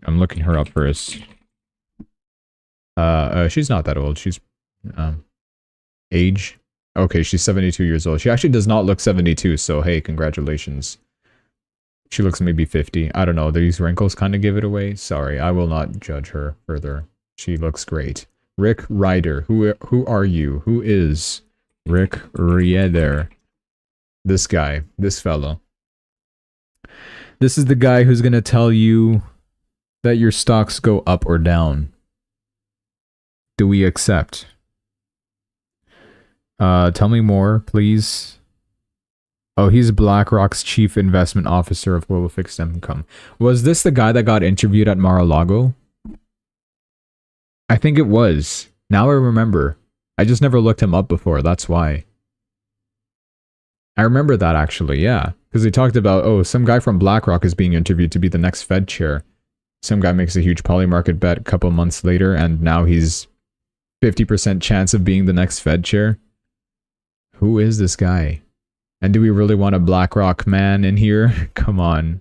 I'm looking her up first. She's not that old. She's age. Okay, she's 72 years old. She actually does not look 72, so hey, congratulations. She looks maybe 50. I don't know. These wrinkles kind of give it away. Sorry, I will not judge her further. She looks great. Rick Ryder. Who are you? Who is Rick Ryder? This guy. This fellow. This is the guy who's going to tell you that your stocks go up or down. Do we accept? Tell me more, please. Oh, he's BlackRock's chief investment officer of global fixed income. Was this the guy that got interviewed at Mar-a-Lago? I think it was. Now I remember. I just never looked him up before. That's why. I remember that actually, yeah. Because they talked about, oh, some guy from BlackRock is being interviewed to be the next Fed chair. Some guy makes a huge polymarket bet a couple months later, and now he's 50% chance of being the next Fed chair. Who is this guy? And do we really want a BlackRock man in here? Come on.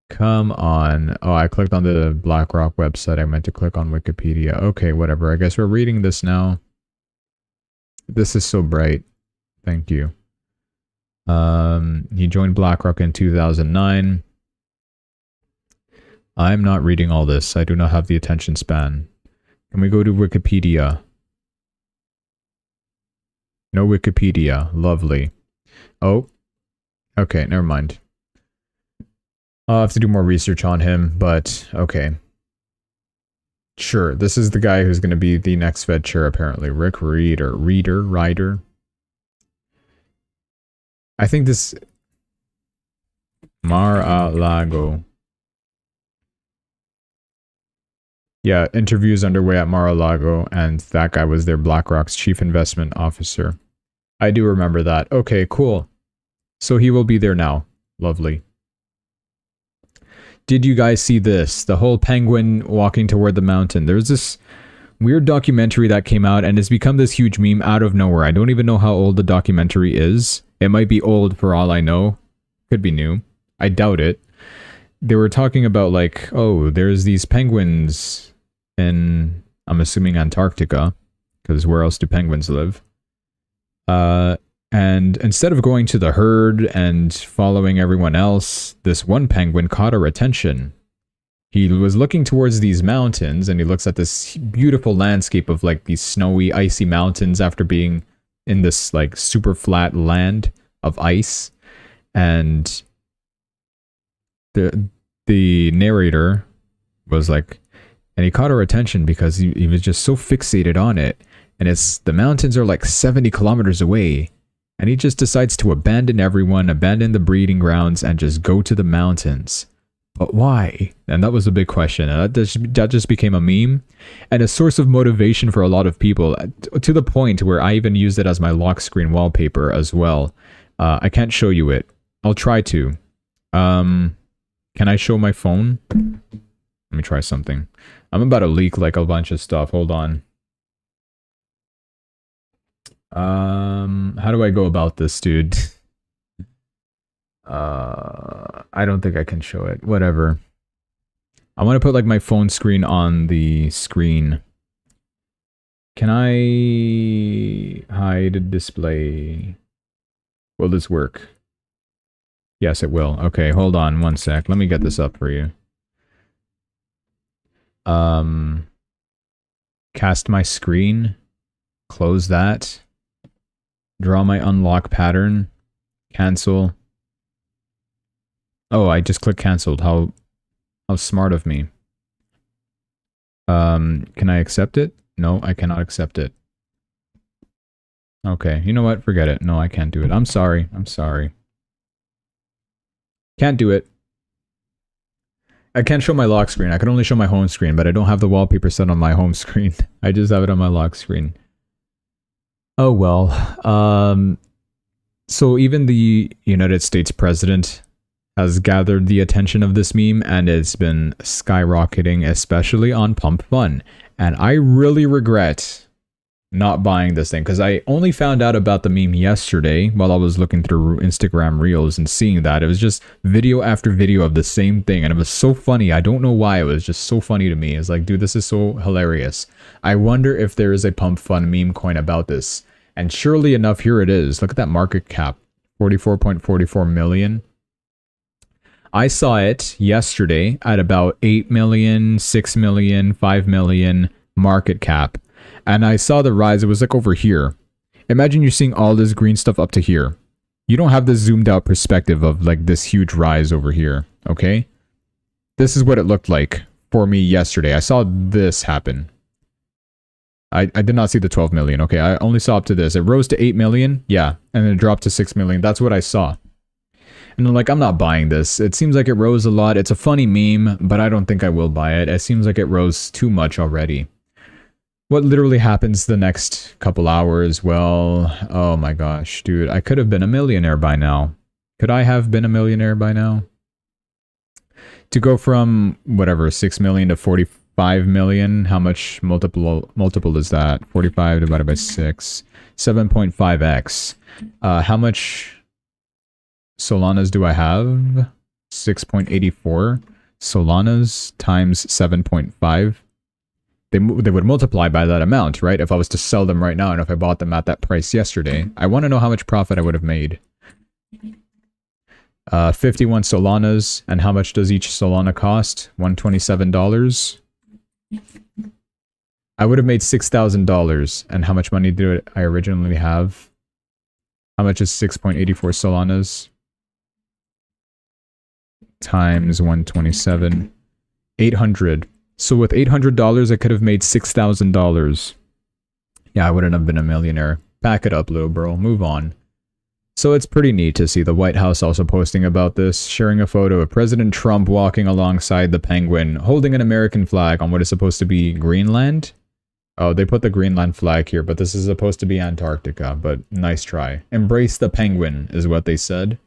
Come on. Oh, I clicked on the BlackRock website. I meant to click on Wikipedia. Okay, whatever. I guess we're reading this now. This is so bright. Thank you. He joined BlackRock in 2009. I'm not reading all this. I do not have the attention span. Can we go to Wikipedia? No Wikipedia. Lovely. Oh. Okay, never mind. I'll have to do more research on him, but okay. Sure, this is the guy who's going to be the next Fed chair, apparently. Rick Ryder. I think this... Mar-a-Lago. Yeah, interviews underway at Mar-a-Lago, and that guy was their BlackRock's chief investment officer. I do remember that. Okay, cool. So he will be there now. Lovely. Did you guys see this? The whole penguin walking toward the mountain. There's this weird documentary that came out, and it's become this huge meme out of nowhere. I don't even know how old the documentary is. It might be old for all I know. Could be new. I doubt it. They were talking about like, oh, there's these penguins in, I'm assuming, Antarctica, because where else do penguins live? And instead of going to the herd and following everyone else, this one penguin caught our attention. He was looking towards these mountains, and he looks at this beautiful landscape of like these snowy, icy mountains after being in this like super flat land of ice. And the narrator was like, and he caught our attention because he was just so fixated on it. And the mountains are like 70 kilometers away. And he just decides to abandon everyone, abandon the breeding grounds, and just go to the mountains. But why? And that was the big question. And that just became a meme and a source of motivation for a lot of people, to the point where I even used it as my lock screen wallpaper as well. I can't show you it. I'll try to. Can I show my phone? Let me try something. I'm about to leak like a bunch of stuff. Hold on. How do I go about this, dude? I don't think I can show it. Whatever. I want to put like my phone screen on the screen. Can I hide display? Will this work? Yes, it will. Okay, hold on one sec. Let me get this up for you. Cast my screen. Close that. Draw my unlock pattern. Cancel. Oh, I just clicked canceled. How smart of me. Can I accept it? No, I cannot accept it. Okay, you know what? Forget it. No, I can't do it. I'm sorry. I'm sorry. Can't do it. I can't show my lock screen. I can only show my home screen, but I don't have the wallpaper set on my home screen. I just have it on my lock screen. Oh well. So even the United States president has gathered the attention of this meme, and it's been skyrocketing, especially on Pump Fun. And I really regret not buying this thing, because I only found out about the meme yesterday while I was looking through Instagram Reels and seeing that. It was just video after video of the same thing, and it was so funny. I don't know why. It was just so funny to me. It's like, dude, this is so hilarious. I wonder if there is a Pump Fun meme coin about this. And surely enough, here it is. Look at that market cap. 44.44 million. I saw it yesterday at about 8 million, 6 million, 5 million market cap. And I saw the rise. It was like over here. Imagine you're seeing all this green stuff up to here. You don't have this zoomed out perspective of like this huge rise over here. Okay? This is what it looked like for me yesterday. I saw this happen. I did not see the 12 million. Okay, I only saw up to this. It rose to 8 million. Yeah, and then it dropped to 6 million. That's what I saw. And I'm like, I'm not buying this. It seems like it rose a lot. It's a funny meme, but I don't think I will buy it. It seems like it rose too much already. What literally happens the next couple hours? Well, oh my gosh, dude, I could have been a millionaire by now. Could I have been a millionaire by now? To go from whatever 6 million to 45 million, how much multiple is that? 45 divided by 6, 7.5x. How much Solanas do I have? 6.84 Solanas times 7.5. They would multiply by that amount, right? If I was to sell them right now and if I bought them at that price yesterday. I want to know how much profit I would have made. 51 Solanas, and how much does each Solana cost? $127. I would have made $6,000, and how much money did I originally have? How much is 6.84 Solanas? Times 127. 800. So with $800, I could have made $6,000. Yeah, I wouldn't have been a millionaire. Back it up, little bro. Move on. So it's pretty neat to see the White House also posting about this, sharing a photo of President Trump walking alongside the penguin, holding an American flag on what is supposed to be Greenland. Oh, they put the Greenland flag here, but this is supposed to be Antarctica, but nice try. Embrace the penguin is what they said.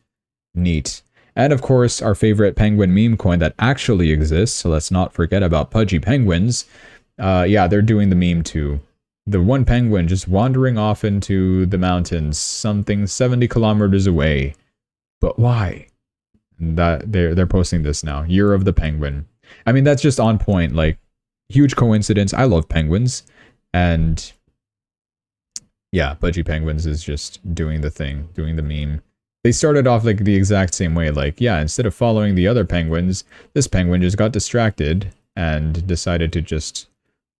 Neat. And of course, our favorite penguin meme coin that actually exists, so let's not forget about pudgy penguins. Yeah, they're doing the meme too. The one penguin just wandering off into the mountains, something 70 kilometers away. But why? That they're posting this now. Year of the Penguin. I mean, that's just on point. Like, huge coincidence. I love penguins. And yeah, Pudgy Penguins is just doing the thing, doing the meme. They started off like the exact same way. Like, yeah, instead of following the other penguins, this penguin just got distracted and decided to just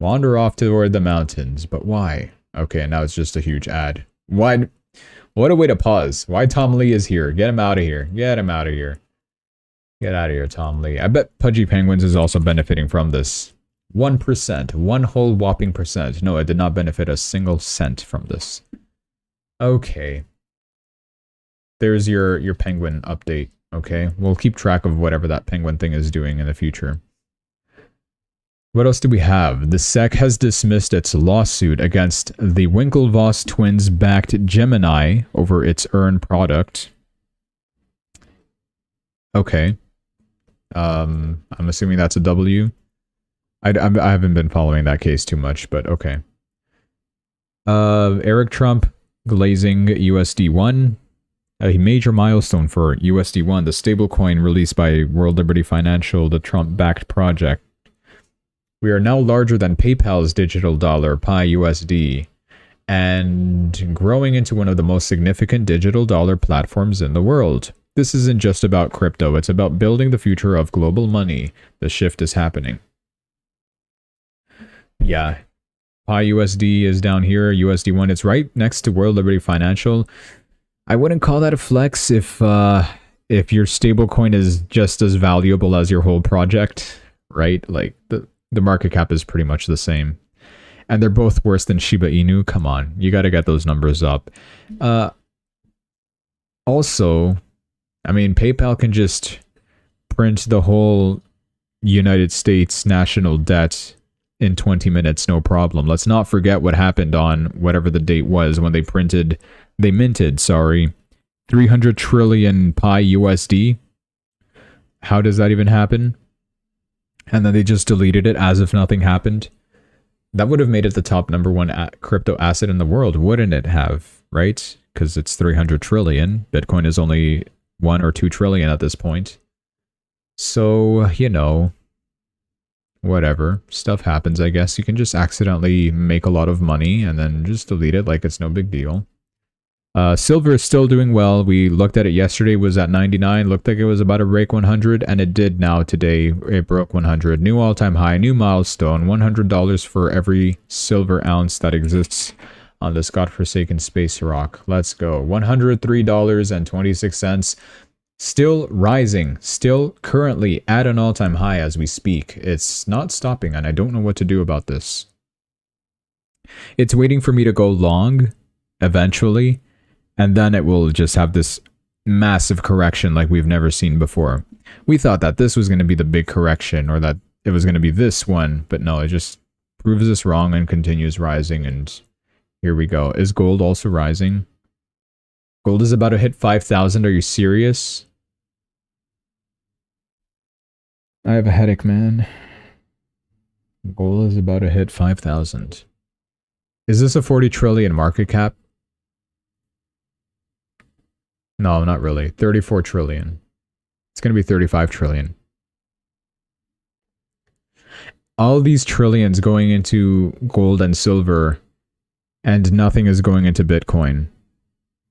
wander off toward the mountains. But why? Okay, now it's just a huge ad. Why? What a way to pause. Why Tom Lee is here. Get him out of here. Get him out of here. Get out of here, Tom Lee. I bet Pudgy Penguins is also benefiting from this. 1%. One whole whopping percent. No, it did not benefit a single cent from this. Okay. There's your penguin update. Okay. We'll keep track of whatever that penguin thing is doing in the future. What else do we have? The SEC has dismissed its lawsuit against the Winklevoss twins-backed Gemini over its earned product. Okay. I'm assuming that's a W. I haven't been following that case too much, but okay. Eric Trump glazing USD1. A major milestone for USD1, the stablecoin released by World Liberty Financial, the Trump-backed project. We are now larger than PayPal's digital dollar, Pi USD, and growing into one of the most significant digital dollar platforms in the world. This isn't just about crypto, it's about building the future of global money. The shift is happening. Yeah, Pi USD is down here, USD1, it's right next to World Liberty Financial. I wouldn't call that a flex if your stablecoin is just as valuable as your whole project, right? Like, the market cap is pretty much the same. And they're both worse than Shiba Inu. Come on, you got to get those numbers up. Also, I mean, PayPal can just print the whole United States national debt in 20 minutes, no problem. Let's not forget what happened on whatever the date was when they minted 300 trillion Pi USD. How does that even happen? And then they just deleted it as if nothing happened. That would have made it the top #1 crypto asset in the world, wouldn't it have? Right? Because it's 300 trillion. Bitcoin is only 1 or 2 trillion at this point. So, you know, whatever. Stuff happens, I guess. You can just accidentally make a lot of money and then just delete it like it's no big deal. Silver is still doing well. We looked at it yesterday, was at 99, looked like it was about to break 100, and it did now today. It broke 100. New all-time high, new milestone, $100 for every silver ounce that exists on this godforsaken space rock. Let's go. $103.26. Still rising, still currently at an all-time high as we speak. It's not stopping, and I don't know what to do about this. It's waiting for me to go long eventually, and then it will just have this massive correction like we've never seen before. We thought that this was going to be the big correction, or that it was going to be this one, but no, it just proves us wrong and continues rising, and here we go. Is gold also rising? Gold is about to hit 5,000. Are you serious? I have a headache, man. Gold is about to hit 5,000. Is this a 40 trillion market cap? No, not really. 34 trillion. It's going to be 35 trillion. All these trillions going into gold and silver, and nothing is going into Bitcoin.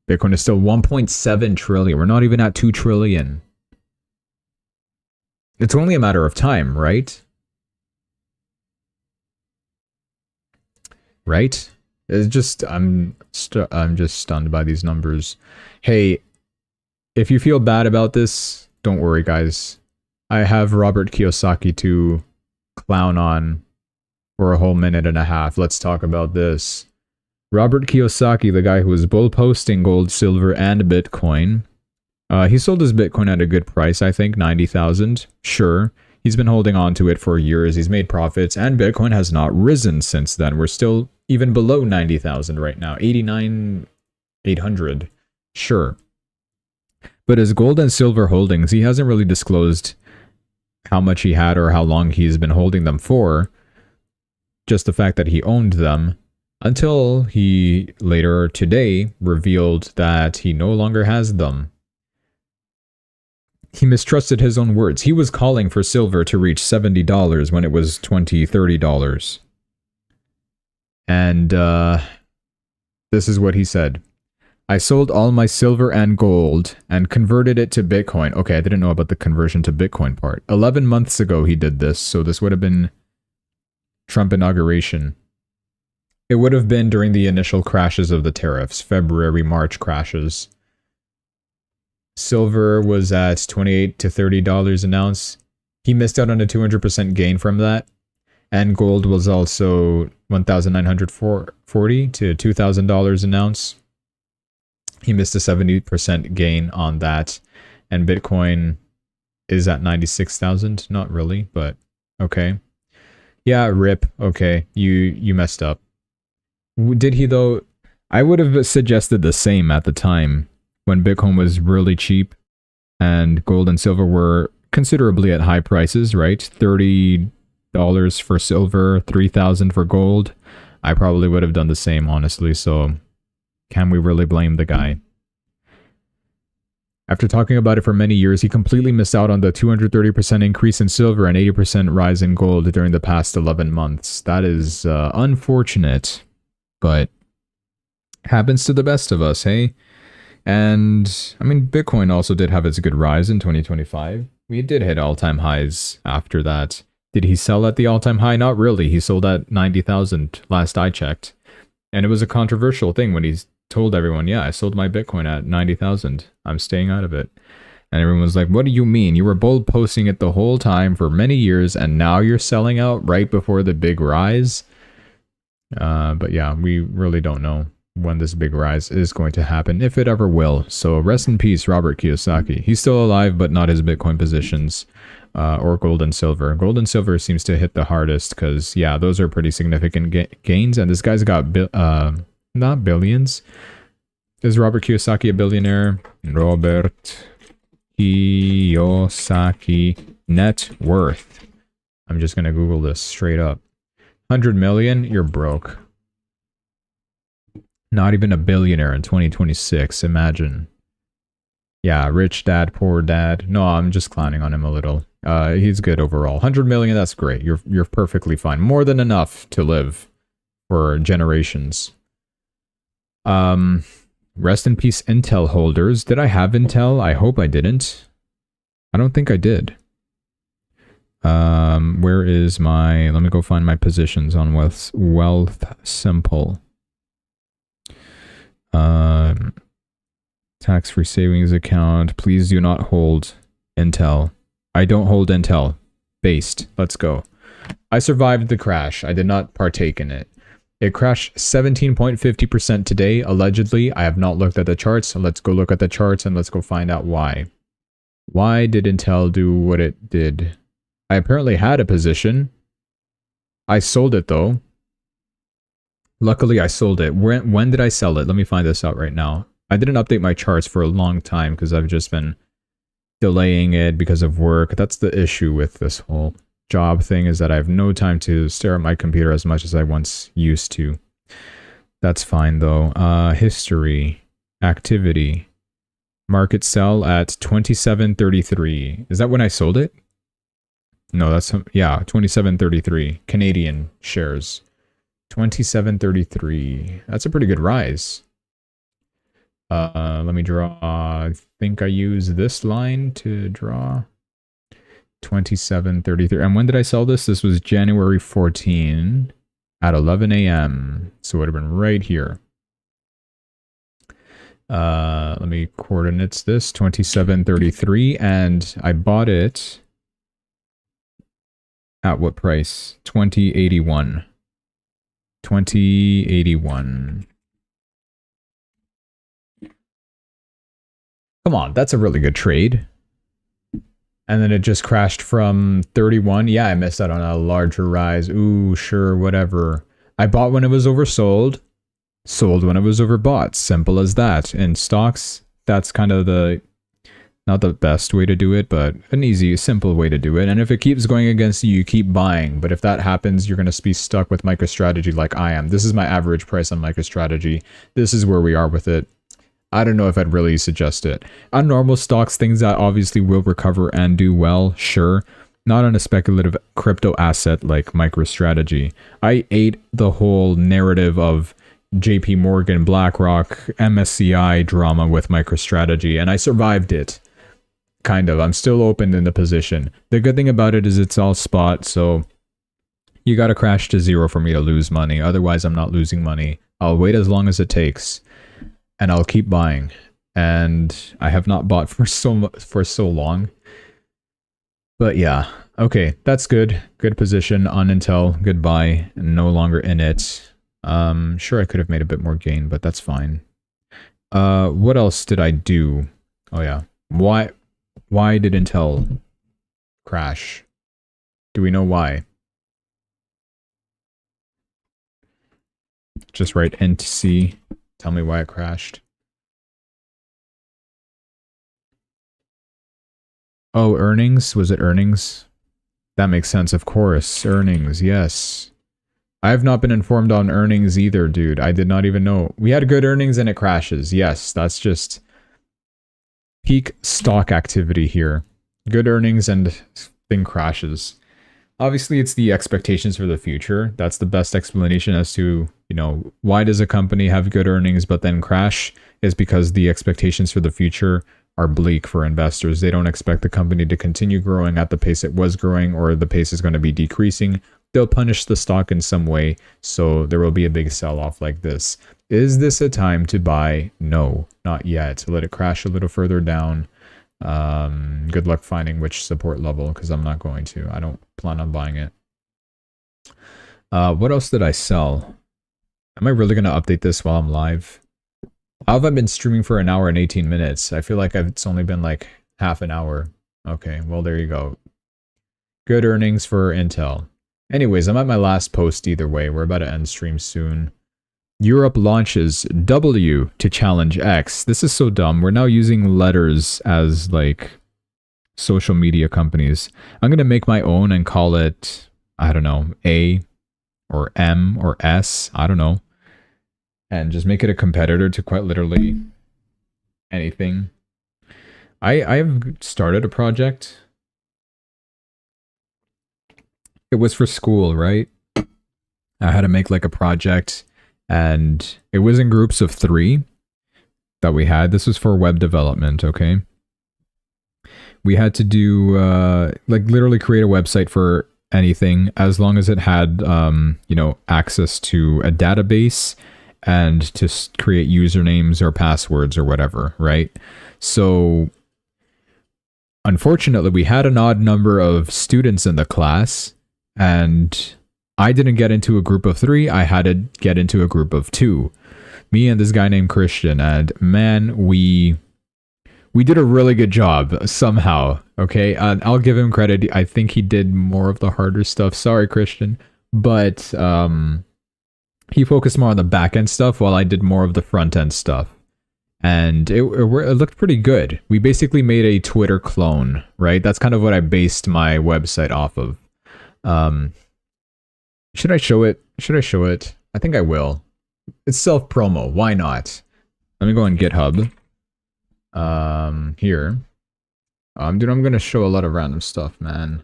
Bitcoin is still 1.7 trillion. We're not even at 2 trillion. It's only a matter of time, right? Right? It's just, I'm just stunned by these numbers. Hey, if you feel bad about this, don't worry, guys. I have Robert Kiyosaki to clown on for a whole minute and a half. Let's talk about this. Robert Kiyosaki, the guy who was bull posting gold, silver, and Bitcoin. He sold his Bitcoin at a good price, I think, 90,000. Sure. He's been holding on to it for years. He's made profits, and Bitcoin has not risen since then. We're still even below 90,000 right now. 89,800. Sure. But his gold and silver holdings, he hasn't really disclosed how much he had or how long he's been holding them for. Just the fact that he owned them, until he later today revealed that he no longer has them. He mistrusted his own words. He was calling for silver to reach $70 when it was $20, $30. And this is what he said. I sold all my silver and gold and converted it to Bitcoin. Okay, I didn't know about the conversion to Bitcoin part. 11 months ago he did this, so this would have been Trump inauguration. It would have been during the initial crashes of the tariffs, February, March crashes. Silver was at $28 to $30 an ounce. He missed out on a 200% gain from that. And gold was also $1,940 to $2,000 an ounce. He missed a 70% gain on that. And Bitcoin is at 96,000. Not really, but okay. Yeah, rip. Okay, you messed up. Did he though? I would have suggested the same at the time when Bitcoin was really cheap and gold and silver were considerably at high prices, right? $30 for silver, $3,000 for gold. I probably would have done the same, honestly, so can we really blame the guy? After talking about it for many years, he completely missed out on the 230% increase in silver and 80% rise in gold during the past 11 months. That is unfortunate, but happens to the best of us, hey? And, I mean, Bitcoin also did have its good rise in 2025. We did hit all-time highs after that. Did he sell at the all-time high? Not really. He sold at 90,000 last I checked. And it was a controversial thing when he told everyone, yeah, I sold my Bitcoin at 90,000. I'm staying out of it. And everyone was like, what do you mean? You were bold posting it the whole time for many years, and now you're selling out right before the big rise? But yeah, we really don't know when this big rise is going to happen, if it ever will. So rest in peace, Robert Kiyosaki. He's still alive, but not his Bitcoin positions, or gold and silver. Gold and silver seems to hit the hardest because, yeah, those are pretty significant gains. And this guy's got, not billions. Is Robert Kiyosaki a billionaire? Robert Kiyosaki net worth. I'm just going to Google this straight up. 100 million? You're broke. Not even a billionaire in 2026. Imagine. Yeah, rich dad, poor dad. No, I'm just clowning on him a little. He's good overall. 100 million, that's great. You're perfectly fine. More than enough to live for generations. Rest in peace, Intel holders. Did I have Intel? I hope I didn't. I don't think I did. Where is my... Let me go find my positions on Wealth Simple. Tax-free savings account. Please do not hold Intel. I don't hold Intel. Based. Let's go. I survived the crash. I did not partake in it. It crashed 17.50% today, allegedly. I have not looked at the charts, so let's go look at the charts and let's go find out why. Why did Intel do what it did? I apparently had a position. I sold it though. Luckily, I sold it. When did I sell it? Let me find this out right now. I didn't update my charts for a long time because I've just been delaying it because of work. That's the issue with this whole job thing, is that I have no time to stare at my computer as much as I once used to. That's fine though. History, activity, market sell at 27.33. Is that when I sold it? No, that's, yeah, 27.33 Canadian shares. 27.33. That's a pretty good rise. Let me draw. I think I use this line to draw. 27.33. And when did I sell this? This was January 14 at 11 a.m. So it would have been right here. Let me coordinates this. 27.33. And I bought it at what price? 20.81. 20.81. Come on, that's a really good trade. And then it just crashed from 31. Yeah, I missed out on a larger rise. Ooh, sure, whatever. I bought when it was oversold, sold when it was overbought. Simple as that. In stocks, that's kind of the, not the best way to do it, but an easy, simple way to do it. And if it keeps going against you, you keep buying. But if that happens, you're going to be stuck with MicroStrategy like I am. This is my average price on MicroStrategy. This is where we are with it. I don't know if I'd really suggest it. On normal stocks, things that obviously will recover and do well, sure. Not on a speculative crypto asset like MicroStrategy. I ate the whole narrative of JP Morgan, BlackRock, MSCI drama with MicroStrategy, and I survived it. Kind of. I'm still open in the position. The good thing about it is it's all spot, so you gotta crash to zero for me to lose money. Otherwise, I'm not losing money. I'll wait as long as it takes. And I'll keep buying. And I have not bought for so long. But yeah, okay, that's good. Good position on Intel. Good buy. No longer in it. Sure, I could have made a bit more gain, but that's fine. What else did I do? Oh yeah, why did Intel crash? Do we know why? Just write int C. Tell me why it crashed. Oh, earnings? Was it earnings? That makes sense, of course. Earnings, yes. I have not been informed on earnings either, dude. I did not even know. We had good earnings and it crashes. Yes, that's just peak stock activity here. Good earnings and thing crashes. Obviously, it's the expectations for the future. That's the best explanation as to, you know, why does a company have good earnings but then crash, is because the expectations for the future are bleak for investors. They don't expect the company to continue growing at the pace it was growing, or the pace is going to be decreasing. They'll punish the stock in some way, so there will be a big sell-off like this. Is this a time to buy? No, not yet. Let it crash a little further down. Good luck finding which support level, because I'm not going to. I don't plan on buying it. What else did I sell? Am I really going to update this while I'm live? How have I been streaming for 1 hour and 18 minutes? I feel like it's only been like half an hour. Okay, well, there you go. Good earnings for Intel. Anyways, I'm at my last post either way. We're about to end stream soon. Europe launches W to challenge X. This is so dumb. We're now using letters as like social media companies. I'm going to make my own and call it, I don't know, A or M or S. I don't know. And just make it a competitor to quite literally anything. I have started a project. It was for school, right? I had to make like a project, and it was in groups of 3 that we had. This was for web development, okay? We had to do, like literally create a website for anything, as long as it had, you know, access to a database and to create usernames or passwords or whatever, right? So unfortunately, we had an odd number of students in the class, and I didn't get into a group of 3. I had to get into a group of 2. Me and this guy named Christian, and man, we did a really good job somehow. Okay, I'll give him credit. I think he did more of the harder stuff. Sorry, Christian, but he focused more on the back end stuff while I did more of the front end stuff, and it looked pretty good. We basically made a Twitter clone, right? That's kind of what I based my website off of. Should I show it? I think I will. It's self promo. Why not? Let me go on GitHub. Here. Dude, I'm gonna show a lot of random stuff, man.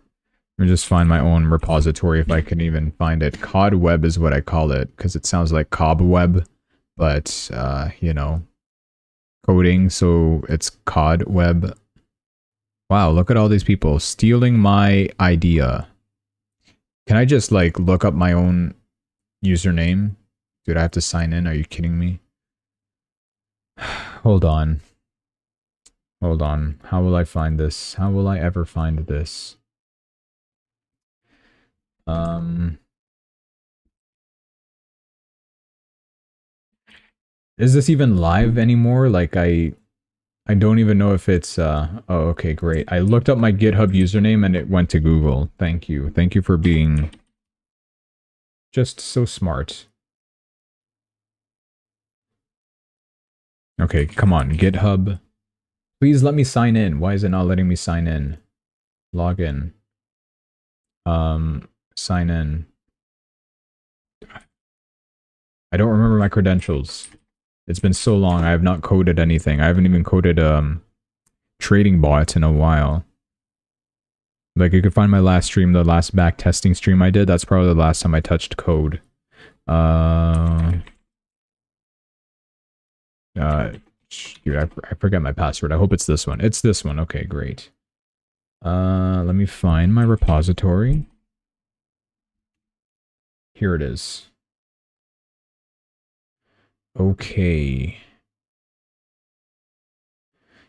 Let me just find my own repository if I can even find it. Codweb is what I call it, because it sounds like cobweb, but, you know, coding, so it's Codweb. Wow, look at all these people stealing my idea. Can I just, like, look up my own username? Dude, I have to sign in. Are you kidding me? Hold on. Hold on. How will I find this? How will I ever find this? Is this even live anymore? Like, I don't even know if it's, oh, okay, great. I looked up my GitHub username and it went to Google. Thank you. Thank you for being just so smart. Okay, come on, GitHub. Please let me sign in. Why is it not letting me sign in? Log in. Sign in. I don't remember my credentials. It's been so long. I have not coded anything. I haven't even coded trading bots in a while. Like, you could find my last stream, the last back testing stream I did. That's probably the last time I touched code. Dude, I forget my password. I hope it's this one. It's this one. Okay, great. Let me find my repository. Here it is. Okay.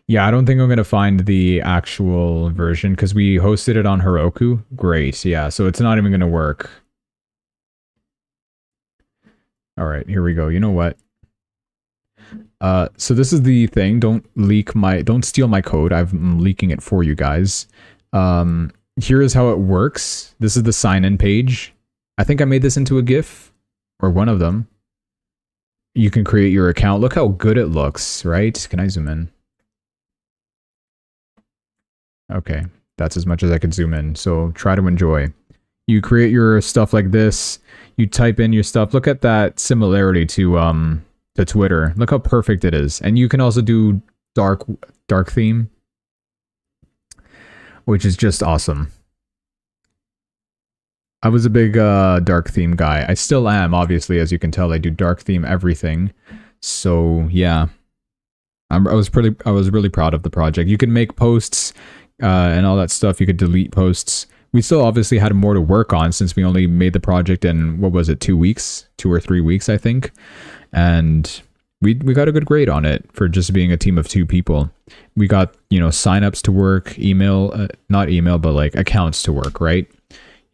Yeah, I don't think I'm going to find the actual version because we hosted it on Heroku. Great, yeah, so it's not even going to work. All right, here we go. You know what? So this is the thing. Don't steal my code. I'm leaking it for you guys. Here is how it works. This is the sign-in page. I think I made this into a GIF, or one of them. You can create your account. Look how good it looks, right? Can I zoom in? Okay, that's as much as I can zoom in. So try to enjoy. You create your stuff like this. You type in your stuff. Look at that similarity to Twitter. Look how perfect it is. And you can also do dark theme, which is just awesome. I was a big dark theme guy. I still am, obviously, as you can tell. I do dark theme everything. So yeah, I was really proud of the project. You can make posts and all that stuff. You could delete posts. We still obviously had more to work on since we only made the project in, what was it, 2 weeks, 2 or 3 weeks, I think. And we got a good grade on it for just being a team of 2 people. We got, you know, signups to work, email, not email, but like accounts to work, right?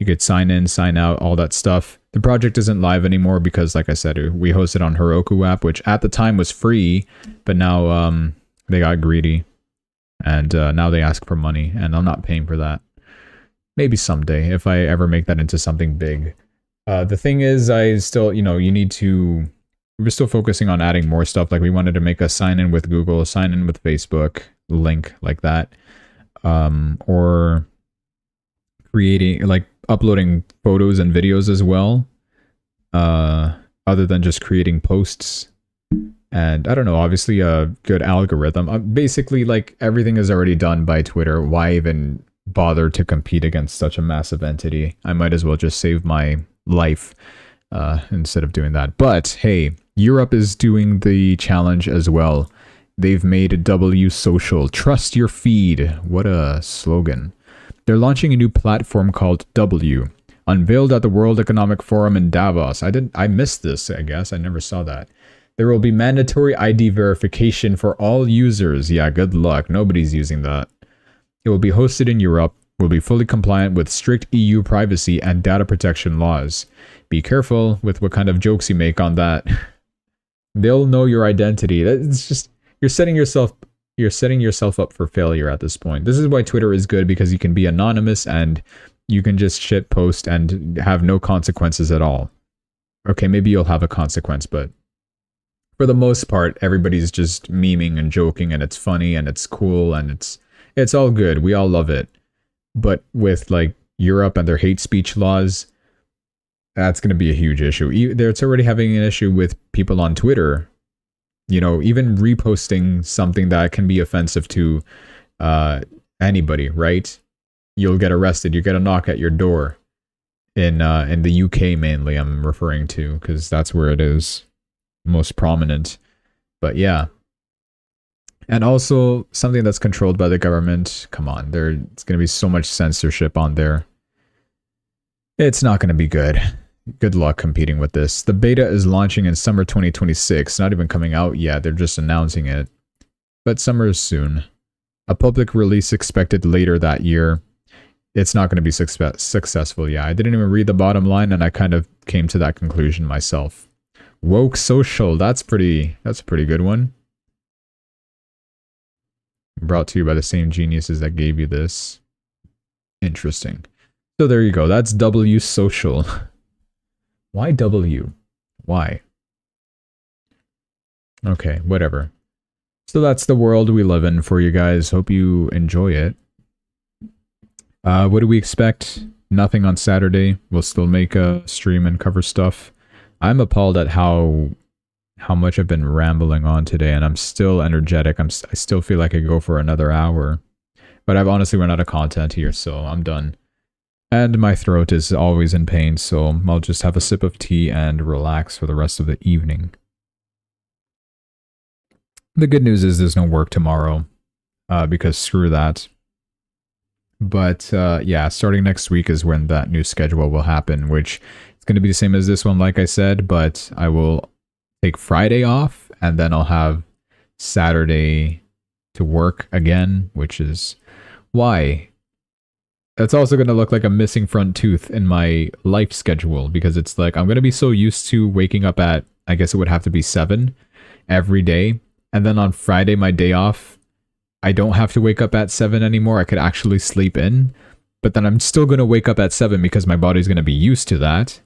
You could sign in, sign out, all that stuff. The project isn't live anymore because, like I said, we hosted on Heroku app, which at the time was free, but now they got greedy. And now they ask for money, and I'm not paying for that. Maybe someday, if I ever make that into something big. The thing is, I still, you know, we're still focusing on adding more stuff. Like, we wanted to make a sign in with Google, sign in with Facebook, link like that. Or creating, like, uploading photos and videos as well. Other than just creating posts. And I don't know, obviously a good algorithm. Basically, like, everything is already done by Twitter. Why even bother to compete against such a massive entity? I might as well just save my life instead of doing that. But hey, Europe is doing the challenge as well. They've made W Social. Trust your feed. What a slogan. They're launching a new platform called W, unveiled at the World Economic Forum in Davos. I missed this, I guess. I never saw that. There will be mandatory ID verification for all users. Yeah, good luck. Nobody's using that. It will be hosted in Europe will be fully compliant with strict EU privacy and data protection laws. Be careful with what kind of jokes you make on that. They'll know your identity. It's just you're setting yourself up for failure at this point. This is why Twitter is good, because you can be anonymous and you can just shit post and have no consequences at all. Okay, maybe you'll have a consequence, but for the most part, everybody's just memeing and joking, and it's funny and it's cool and it's all good. We all love it. But with like Europe and their hate speech laws, that's going to be a huge issue. It's already having an issue with people on Twitter, you know, even reposting something that can be offensive to anybody, right? You'll get arrested. You get a knock at your door. In the UK mainly, I'm referring to, because that's where it is most prominent. But yeah. And also something that's controlled by the government. Come on, there's going to be so much censorship on there. It's not going to be good. Good luck competing with this. The beta is launching in summer 2026. Not even coming out yet. They're just announcing it. But summer is soon. A public release expected later that year. It's not going to be successful. Yeah, I didn't even read the bottom line, and I kind of came to that conclusion myself. Woke social. That's a pretty good one. Brought to you by the same geniuses that gave you this. Interesting. So there you go. That's W social. Why W? Why? Okay, whatever. So that's the world we live in for you guys. Hope you enjoy it. What do we expect? Nothing on Saturday. We'll still make a stream and cover stuff. I'm appalled at how much I've been rambling on today, and I'm still energetic. I still feel like I could go for another hour. But I've honestly run out of content here, so I'm done. And my throat is always in pain, so I'll just have a sip of tea and relax for the rest of the evening. The good news is there's no work tomorrow, because screw that. But yeah, starting next week is when that new schedule will happen, which is going to be the same as this one, like I said, but I will take Friday off, and then I'll have Saturday to work again, which is why. That's also going to look like a missing front tooth in my life schedule, because it's like I'm going to be so used to waking up at, I guess it would have to be 7 every day. And then on Friday, my day off, I don't have to wake up at 7 anymore. I could actually sleep in. But then I'm still going to wake up at 7 because my body's going to be used to that.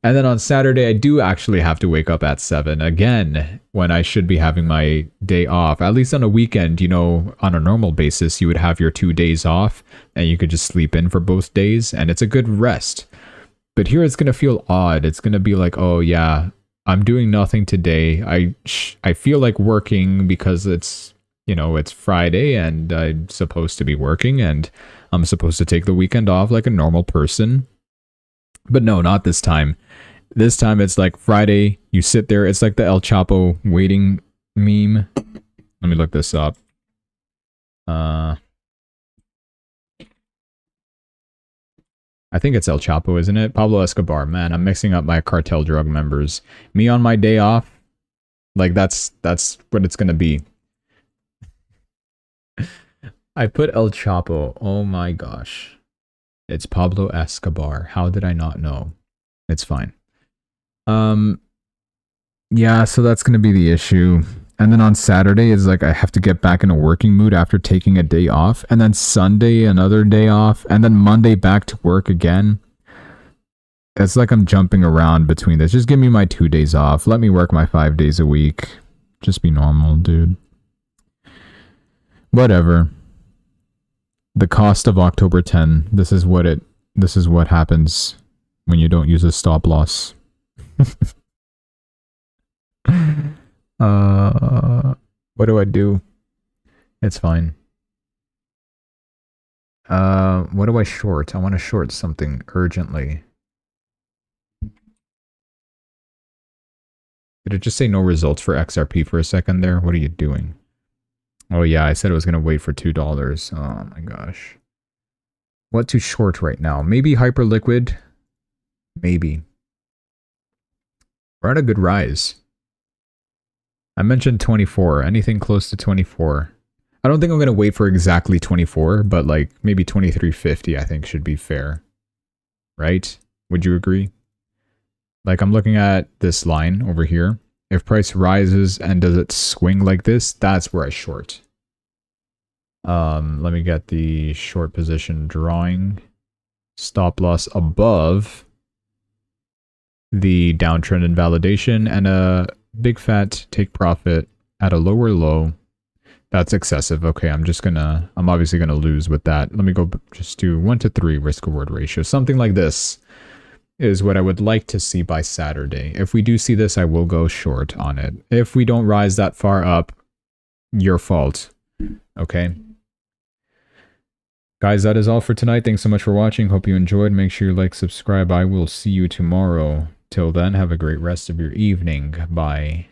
And then on Saturday, I do actually have to wake up at 7 again when I should be having my day off. At least on a weekend, you know, on a normal basis, you would have your 2 days off and you could just sleep in for both days. And it's a good rest. But here it's going to feel odd. It's going to be like, oh yeah, I'm doing nothing today. I feel like working because it's, you know, it's Friday and I'm supposed to be working and I'm supposed to take the weekend off like a normal person. But no, not this time. This time it's like Friday, you sit there. It's like the El Chapo waiting meme. Let me look this up. I think it's El Chapo, isn't it? Pablo Escobar. Man, I'm mixing up my cartel drug members. Me on my day off. Like that's what it's going to be. I put El Chapo. Oh my gosh. It's Pablo Escobar. How did I not know? It's fine. Yeah, so that's going to be the issue. And then on Saturday, it's like I have to get back in a working mood after taking a day off. And then Sunday, another day off. And then Monday, back to work again. It's like I'm jumping around between this. Just give me my 2 days off. Let me work my 5 days a week. Just be normal, dude. Whatever. The cost of October 10. This is what happens when you don't use a stop loss. What do I do? It's fine. What do I short? I want to short something urgently. Did it just say no results for XRP for a second there? What are you doing? Oh yeah, I said I was going to wait for $2. Oh my gosh. What to short right now? Maybe Hyperliquid? Maybe. We're at a good rise. I mentioned 24. Anything close to 24. I don't think I'm going to wait for exactly 24, but like maybe 23.50 I think should be fair. Right? Would you agree? Like I'm looking at this line over here. If price rises and does it swing like this, that's where I short. Let me get the short position drawing. Stop loss above the downtrend invalidation and a big fat take profit at a lower low. That's excessive. Okay, I'm obviously gonna lose with that. Let me go just do 1 to 3 risk reward ratio. Something like this is what I would like to see by Saturday. If we do see this, I will go short on it. If we don't rise that far up, your fault. Okay. Guys, that is all for tonight. Thanks so much for watching. Hope you enjoyed. Make sure you like, subscribe. I will see you tomorrow. Till then, have a great rest of your evening. Bye.